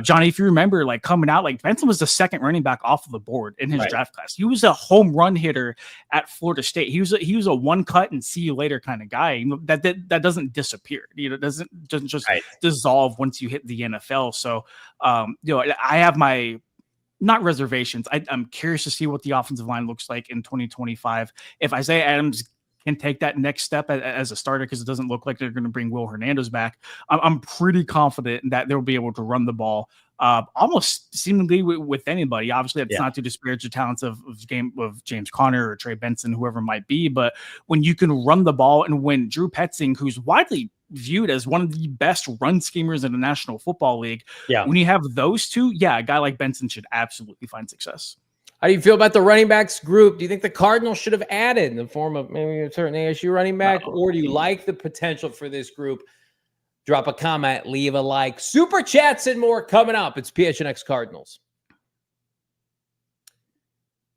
Johnny, if you remember, like coming out, like Benson was the second running back off of the board in his draft class. He was a home run hitter at Florida State. He was a one cut and see you later kind of guy. That doesn't disappear. Doesn't just dissolve once you hit the NFL. So I have my not reservations. I'm curious to see what the offensive line looks like in 2025. If Isaiah Adams can take that next step as a starter, because it doesn't look like they're going to bring Will Hernandez back, I'm pretty confident that they'll be able to run the ball almost seemingly with anybody. Obviously, that's not to disparage the talents of James Conner or Trey Benson, whoever it might be. But when you can run the ball, and when Drew Petzing, who's widely viewed as one of the best run schemers in the National Football League, when you have those two, a guy like Benson should absolutely find success. How do you feel about the running backs group? Do you think the Cardinals should have added in the form of maybe a certain ASU running back, or do you like the potential for this group? Drop a comment, leave a like. Super chats and more coming up. It's PHNX Cardinals.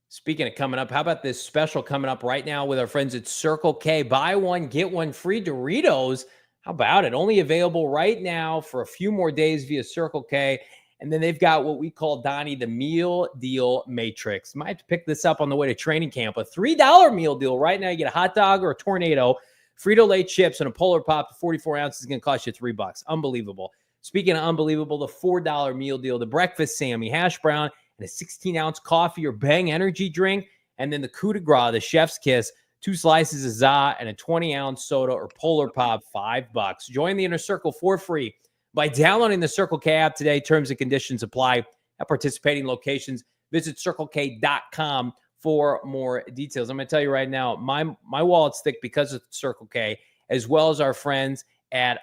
Speaking of coming up, how about this special coming up right now with our friends at Circle K? Buy one, get one free Doritos. How about it? Only available right now for a few more days via Circle K. And then they've got what we call, Donnie, the meal deal matrix. Might have to pick this up on the way to training camp. A $3 meal deal. Right now, you get a hot dog or a tornado, Frito-Lay chips, and a Polar Pop to 44 ounces is going to cost you $3. Unbelievable. Speaking of unbelievable, the $4 meal deal, the breakfast Sammy, hash brown, and a 16-ounce coffee or Bang energy drink. And then the coup de grace, the chef's kiss, 2 slices of za, and a 20-ounce soda or Polar Pop, $5. Join the Inner Circle for free by downloading the Circle K app today. Terms and conditions apply at participating locations. Visit CircleK.com for more details. I'm going to tell you right now, my wallet's thick because of Circle K, as well as our friends at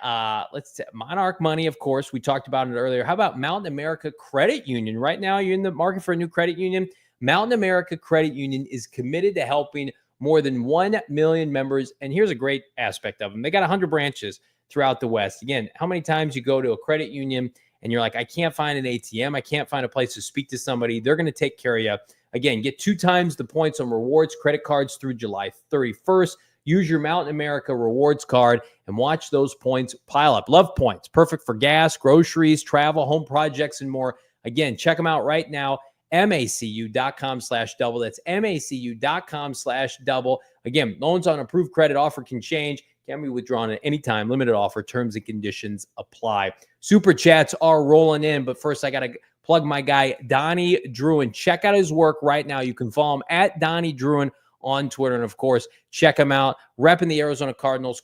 Monarch Money, of course. We talked about it earlier. How about Mountain America Credit Union? Right now, you're in the market for a new credit union. Mountain America Credit Union is committed to helping more than 1 million members. And here's a great aspect of them. They got 100 branches throughout the West. Again, how many times you go to a credit union and you're like, I can't find an ATM. I can't find a place to speak to somebody. They're going to take care of you. Again, get 2 times the points on rewards credit cards through July 31st. Use your Mountain America rewards card and watch those points pile up. Love points. Perfect for gas, groceries, travel, home projects, and more. Again, check them out right now. macu.com/double. That's macu.com/double. Again, loans on approved credit offer can change. Can be withdrawn at any time. Limited offer. Terms and conditions apply. Super chats are rolling in, but first I got to plug my guy, Donnie Druin. Check out his work right now. You can follow him at Donnie Druin on Twitter. And, of course, check him out. Repping the Arizona Cardinals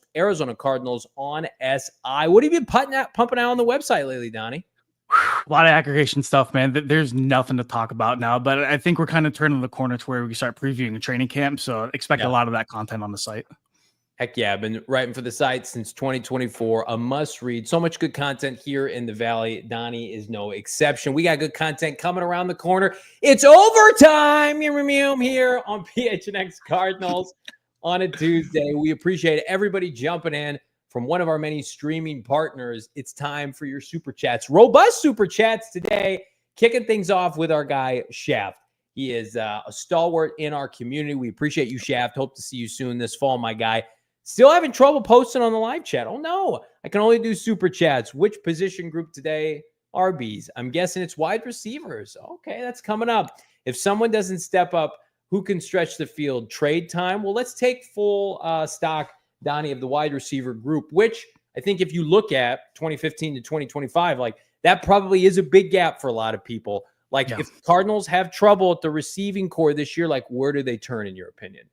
on SI. What have you been pumping out on the website lately, Donnie? A lot of aggregation stuff, man. There's nothing to talk about now, but I think we're kind of turning the corner to where we start previewing a training camp. So expect a lot of that content on the site. Heck yeah, I've been writing for the site since 2024. A must read. So much good content here in the Valley. Donnie is no exception. We got good content coming around the corner. It's overtime here on PHNX Cardinals on a Tuesday. We appreciate everybody jumping in from one of our many streaming partners. It's time for your super chats. Robust super chats today. Kicking things off with our guy, Shaft. He is a stalwart in our community. We appreciate you, Shaft. Hope to see you soon this fall, my guy. Still having trouble posting on the live chat. Oh, no. I can only do super chats. Which position group today? RBs. I'm guessing it's wide receivers. Okay, that's coming up. If someone doesn't step up, who can stretch the field? Trade time? Well, let's take full stock, Donnie, of the wide receiver group, which I think if you look at 2015 to 2025, like that probably is a big gap for a lot of people. Like if Cardinals have trouble at the receiving core this year, like where do they turn in your opinion?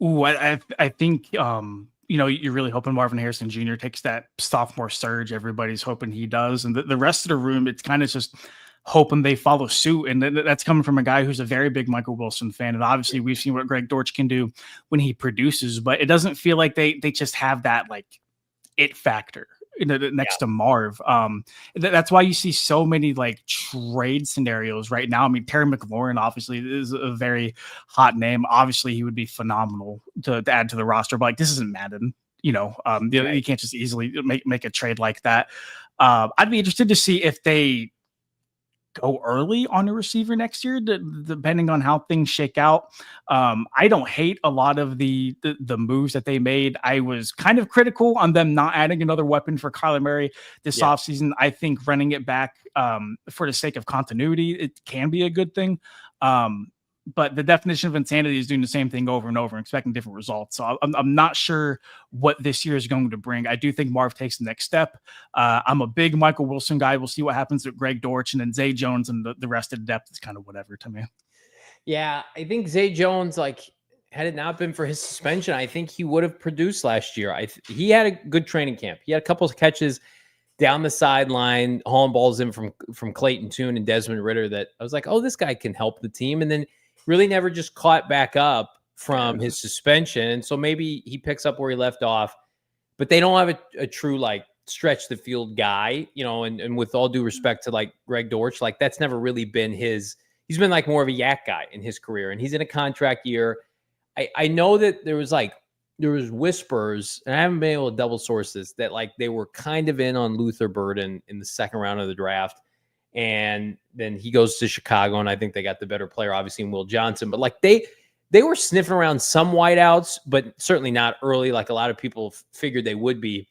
Ooh, I think you're really hoping Marvin Harrison Jr. takes that sophomore surge. Everybody's hoping he does, and the rest of the room, it's kind of just hoping they follow suit. And that's coming from a guy who's a very big Michael Wilson fan, and obviously we've seen what Greg Dortch can do when he produces, but it doesn't feel like they just have that like it factor next to Marv. That's why you see so many like trade scenarios right now. I mean, Terry McLaurin obviously is a very hot name. Obviously, he would be phenomenal to add to the roster, but like this isn't Madden. You can't just easily make a trade like that. I'd be interested to see if they go early on a receiver next year, depending on how things shake out. I don't hate a lot of the moves that they made. I was kind of critical on them not adding another weapon for Kyler Murray this offseason. I think running it back for the sake of continuity, it can be a good thing. But the definition of insanity is doing the same thing over and over and expecting different results. So I'm not sure what this year is going to bring. I do think Marv takes the next step. I'm a big Michael Wilson guy. We'll see what happens with Greg Dortch, and then Zay Jones and the rest of the depth is kind of whatever to me. Yeah, I think Zay Jones, like, had it not been for his suspension, I think he would have produced last year. He had a good training camp. He had a couple of catches down the sideline, hauling balls in from Clayton Tune and Desmond Ridder that I was like, oh, this guy can help the team. And then really never just caught back up from his suspension. So maybe he picks up where he left off, but they don't have a true like stretch the field guy, and with all due respect to like Greg Dortch, like that's never really been he's been like more of a yak guy in his career, and he's in a contract year. I know that there was whispers, and I haven't been able to double source this, that like they were kind of in on Luther Burden in the second round of the draft. And then he goes to Chicago, and I think they got the better player, obviously, in Will Johnson. But like they were sniffing around some wideouts, but certainly not early like a lot of people figured they would be.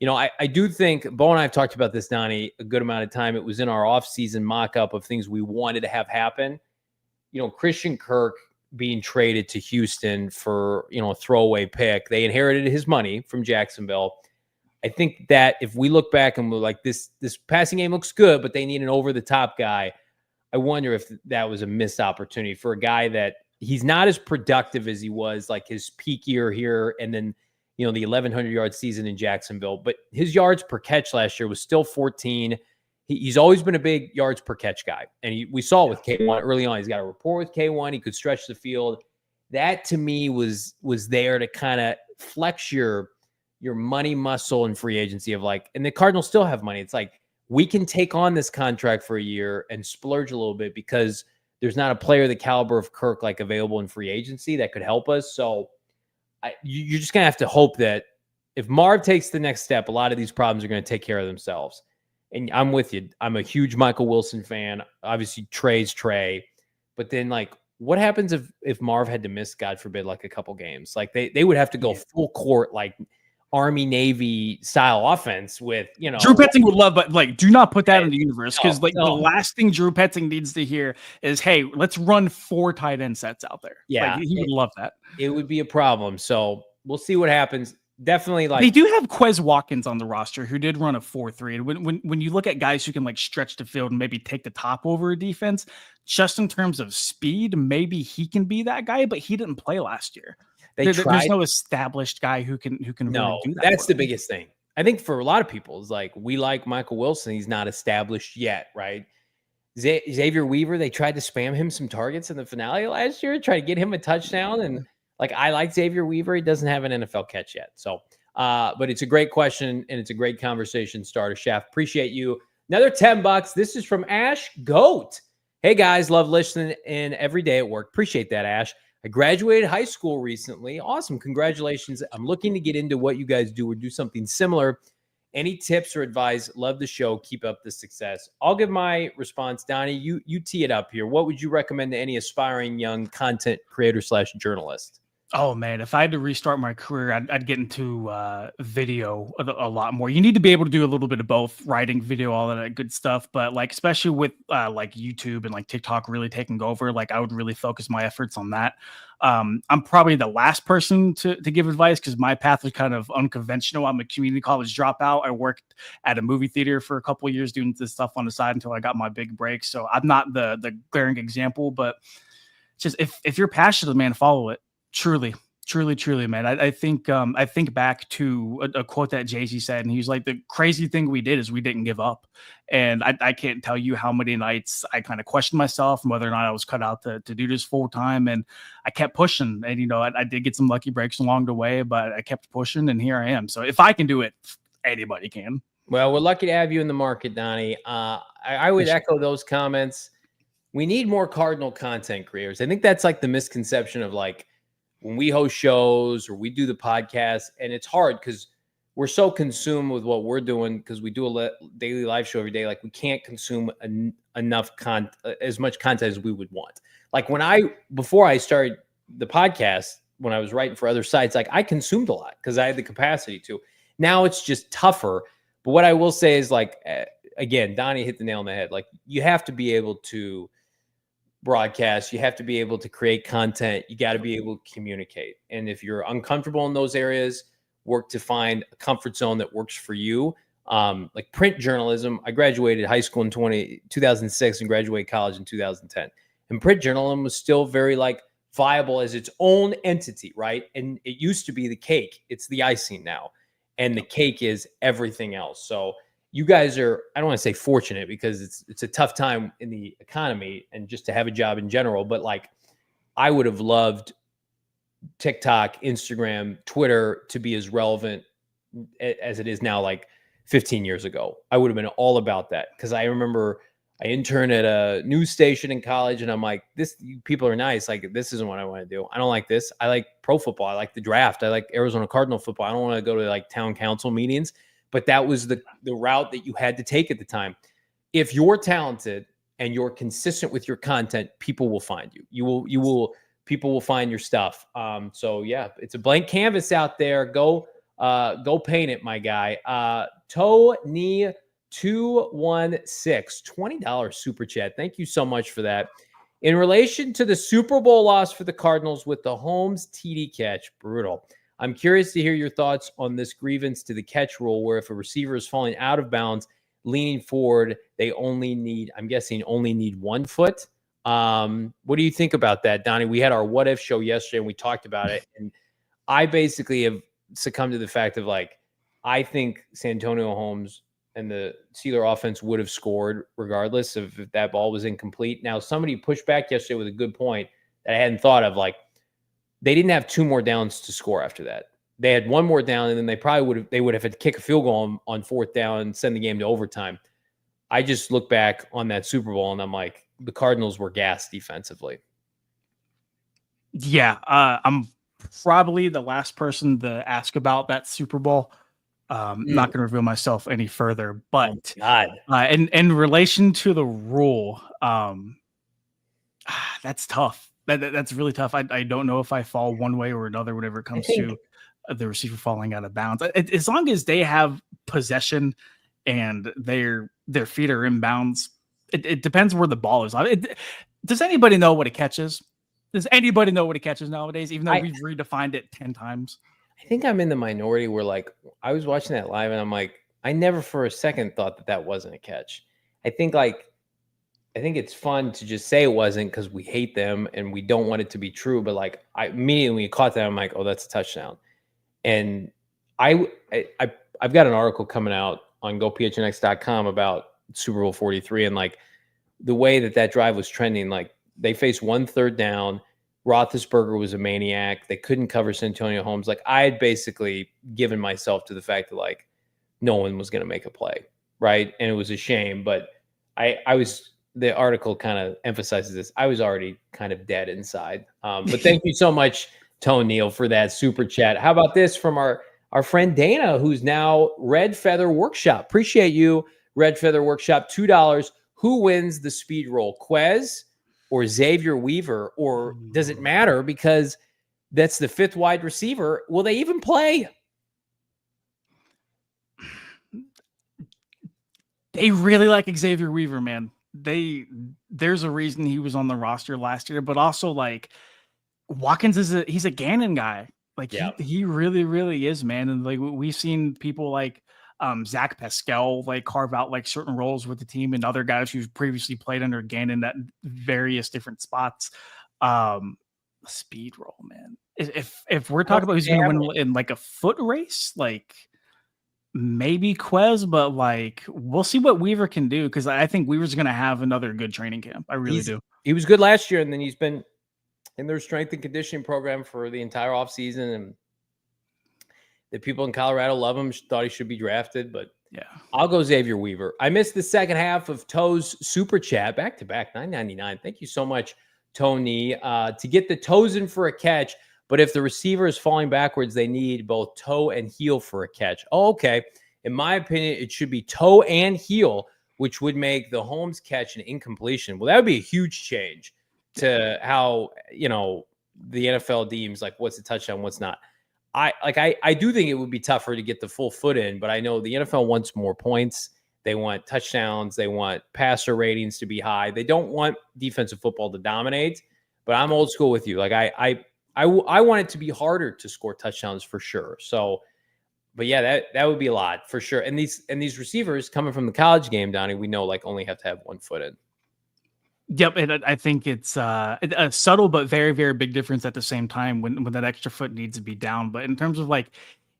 I do think Bo and I have talked about this, Donnie, a good amount of time. It was in our offseason mock-up of things we wanted to have happen. Christian Kirk being traded to Houston for, a throwaway pick. They inherited his money from Jacksonville. I think that if we look back and we're like, this passing game looks good, but they need an over-the-top guy, I wonder if that was a missed opportunity for a guy that he's not as productive as he was like his peak year here and then, the 1,100-yard season in Jacksonville. But his yards per catch last year was still 14. He's always been a big yards per catch guy. And we saw it with K1 early on. He's got a rapport with K1. He could stretch the field. That, to me, was there to kind of flex your money muscle in free agency of like, and the Cardinals still have money. It's like, we can take on this contract for a year and splurge a little bit because there's not a player the caliber of Kirk like available in free agency that could help us. So you're just going to have to hope that if Marv takes the next step, a lot of these problems are going to take care of themselves. And I'm with you. I'm a huge Michael Wilson fan. Obviously Trey's Trey, but then like, what happens if Marv had to miss, God forbid, like a couple games? Like they would have to go full court, like Army Navy style offense with, Drew Petzing would love, but like, do not put that in the universe because the last thing Drew Petzing needs to hear is, hey, let's run 4 tight end sets out there. Yeah, he would love that. It would be a problem. So we'll see what happens. Definitely, like they do have Quez Watkins on the roster who did run a 4.3. And when you look at guys who can like stretch the field and maybe take the top over a defense, just in terms of speed, maybe he can be that guy. But he didn't play last year. There's no established guy who can really do that. That's the biggest thing. I think for a lot of people, is like we like Michael Wilson. He's not established yet, right? Xavier Weaver, they tried to spam him some targets in the finale last year, try to get him a touchdown. And like, I like Xavier Weaver. He doesn't have an NFL catch yet. So, but it's a great question and it's a great conversation starter, Chef. Appreciate you. Another $10. This is from Ash Goat. Hey guys, love listening in every day at work. Appreciate that, Ash. I graduated high school recently. Awesome. Congratulations. I'm looking to get into what you guys do or do something similar. Any tips or advice? Love the show. Keep up the success. I'll give my response. Donnie, you tee it up here. What would you recommend to any aspiring young content creator / journalist? Oh man, if I had to restart my career, I'd get into video a lot more. You need to be able to do a little bit of both, writing, video, all of that good stuff. But like, especially with like YouTube and like TikTok really taking over, like I would really focus my efforts on that. I'm probably the last person to give advice because my path was kind of unconventional. I'm a community college dropout. I worked at a movie theater for a couple of years doing this stuff on the side until I got my big break. So I'm not the glaring example, but just if you're passionate, man, follow it. Truly, truly, man. I think back to a quote that Jay-Z said, and he was like, the crazy thing we did is we didn't give up. And I can't tell you how many nights I kind of questioned myself and whether or not I was cut out to do this full time. And I kept pushing. And, you know, I did get some lucky breaks along the way, but I kept pushing, and here I am. So if I can do it, anybody can. Well, we're lucky to have you in the market, Donnie. I would echo those comments. We need more Cardinal content creators. I think that's like the misconception of like, when we host shows or we do the podcast, and it's hard because we're so consumed with what we're doing because we do a daily live show every day. Like we can't consume enough as much content as we would want. Like before I started the podcast, when I was writing for other sites, like I consumed a lot because I had the capacity to. Now it's just tougher. But what I will say is like, again, Donnie hit the nail on the head. Like you have to be able to broadcast, you have to be able to create content, you got to be able to communicate. And if you're uncomfortable in those areas, work to find a comfort zone that works for you. Like print journalism, I graduated high school in 2006 and graduated college in 2010. And print journalism was still very like viable as its own entity, right? And it used to be the cake. It's the icing now. And the cake is everything else. So you guys are, I don't want to say fortunate because it's a tough time in the economy and just to have a job in general. But like, I would have loved TikTok, Instagram, Twitter to be as relevant as it is now, like 15 years ago. I would have been all about that because I remember I interned at a news station in college and I'm like, people are nice. Like, this isn't what I want to do. I don't like this. I like pro football. I like the draft. I like Arizona Cardinal football. I don't want to go to like town council meetings. But that was the route that you had to take at the time. If you're talented and you're consistent with your content, people will find you. People will find your stuff. So yeah, it's a blank canvas out there. Go paint it, my guy. Tony 216, $20 super chat. Thank you so much for that. In relation to the Super Bowl loss for the Cardinals with the Holmes TD catch, brutal. I'm curious to hear your thoughts on this grievance to the catch rule, where if a receiver is falling out of bounds, leaning forward, they only need 1 foot. What do you think about that, Donnie? We had our what if show yesterday and we talked about it. And I basically have succumbed to the fact of like, I think Santonio Holmes and the Steeler offense would have scored regardless of if that ball was incomplete. Now, somebody pushed back yesterday with a good point that I hadn't thought of. Like, they didn't have 2 more downs to score after that. They had 1 more down, and then they would have had to kick a field goal on 4th down and send the game to overtime. I just look back on that Super Bowl, and I'm like, the Cardinals were gassed defensively. Yeah, I'm probably the last person to ask about that Super Bowl. Not going to reveal myself any further, but in relation to the rule, that's tough. That's really tough. I don't know if I fall one way or another whenever it comes to the receiver falling out of bounds. As long as they have possession and their feet are in bounds, it depends where the ball is. Does anybody know what a catch is? Does anybody know what a catch is nowadays, even though we've redefined it 10 times? I think I'm in the minority where, like, I was watching that live and I'm like, I never for a second thought that wasn't a catch. I think it's fun to just say it wasn't because we hate them and we don't want it to be true. But like, I immediately when you caught that, I'm like, oh, that's a touchdown. And I've got an article coming out on gophnx.com about Super Bowl 43 and like the way that drive was trending. Like, they faced 1 3rd down. Roethlisberger was a maniac. They couldn't cover Santonio Holmes. Like, I had basically given myself to the fact that like no one was going to make a play, right? And it was a shame. But the article kind of emphasizes this. I was already kind of dead inside. But thank you so much, Tone Neal, for that super chat. How about this from our friend Dana, who's now Red Feather Workshop? Appreciate you, Red Feather Workshop. $2. Who wins the speed roll, Quez or Xavier Weaver? Or does it matter? Because that's the fifth wide receiver. Will they even play? They really like Xavier Weaver, man. There's a reason he was on the roster last year, but also like Watkins he's a Gannon guy. Like he really, really is, man. And like we've seen people like Zach Pascal like carve out like certain roles with the team, and other guys who've previously played under Gannon at various different spots. Speed role, man. If we're talking about who's going to win in like a foot race, like maybe Quez, but like we'll see what Weaver can do, because I think Weaver's going to have another good training camp. I really do. He was good last year, and then he's been in their strength and conditioning program for the entire offseason, and the people in Colorado love him. Thought he should be drafted, but yeah, I'll go Xavier Weaver. I missed the second half of Toe's super chat, back to back, $9.99. Thank you so much, Tony. To get the toes in for a catch, but if the receiver is falling backwards, they need both toe and heel for a catch. Oh, okay. In my opinion, it should be toe and heel, which would make the Holmes catch an incompletion. Well, that would be a huge change to how, the NFL deems like what's a touchdown, what's not. I do think it would be tougher to get the full foot in, but I know the NFL wants more points. They want touchdowns. They want passer ratings to be high. They don't want defensive football to dominate, but I'm old school with you. Like I want it to be harder to score touchdowns for sure. So, but yeah, that would be a lot for sure. And these receivers coming from the college game, Donnie, we know like only have to have one foot in. Yep, and I think it's a subtle but very, very big difference at the same time when that extra foot needs to be down. But in terms of like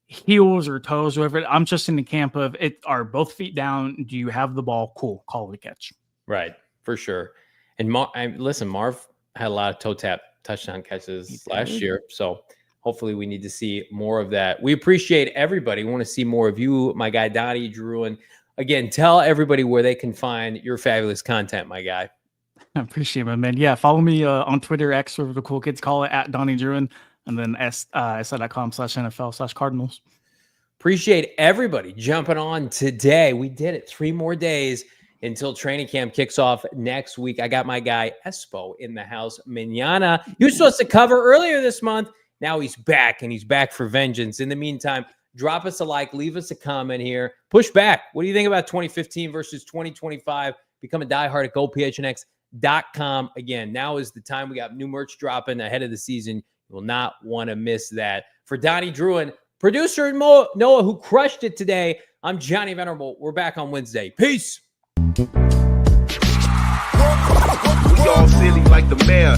heels or toes, whatever, I'm just in the camp of it. Are both feet down? Do you have the ball? Cool, call it a catch. Right, for sure. And Marv had a lot of toe tap touchdown catches last year, so hopefully we need to see more of that. We appreciate everybody. We want to see more of you, my guy Donnie, Druin. Again, tell everybody where they can find your fabulous content, my guy. I appreciate it, man. Yeah, follow me on Twitter, X, whatever the cool kids call it, at Donnie Druin, and then si.com/NFL/Cardinals. Appreciate everybody jumping on today. We did it. 3 more days until training camp kicks off next week. I got my guy Espo in the house. Manana, he was supposed to cover earlier this month. Now he's back, and he's back for vengeance. In the meantime, drop us a like, leave us a comment here. Push back. What do you think about 2015 versus 2025? Become a diehard at GoPHNX.com. Again, now is the time. We got new merch dropping ahead of the season. You will not want to miss that. For Donnie Druin, producer Noah, who crushed it today, I'm Johnny Venerable. We're back on Wednesday. Peace. We all silly like the mayor.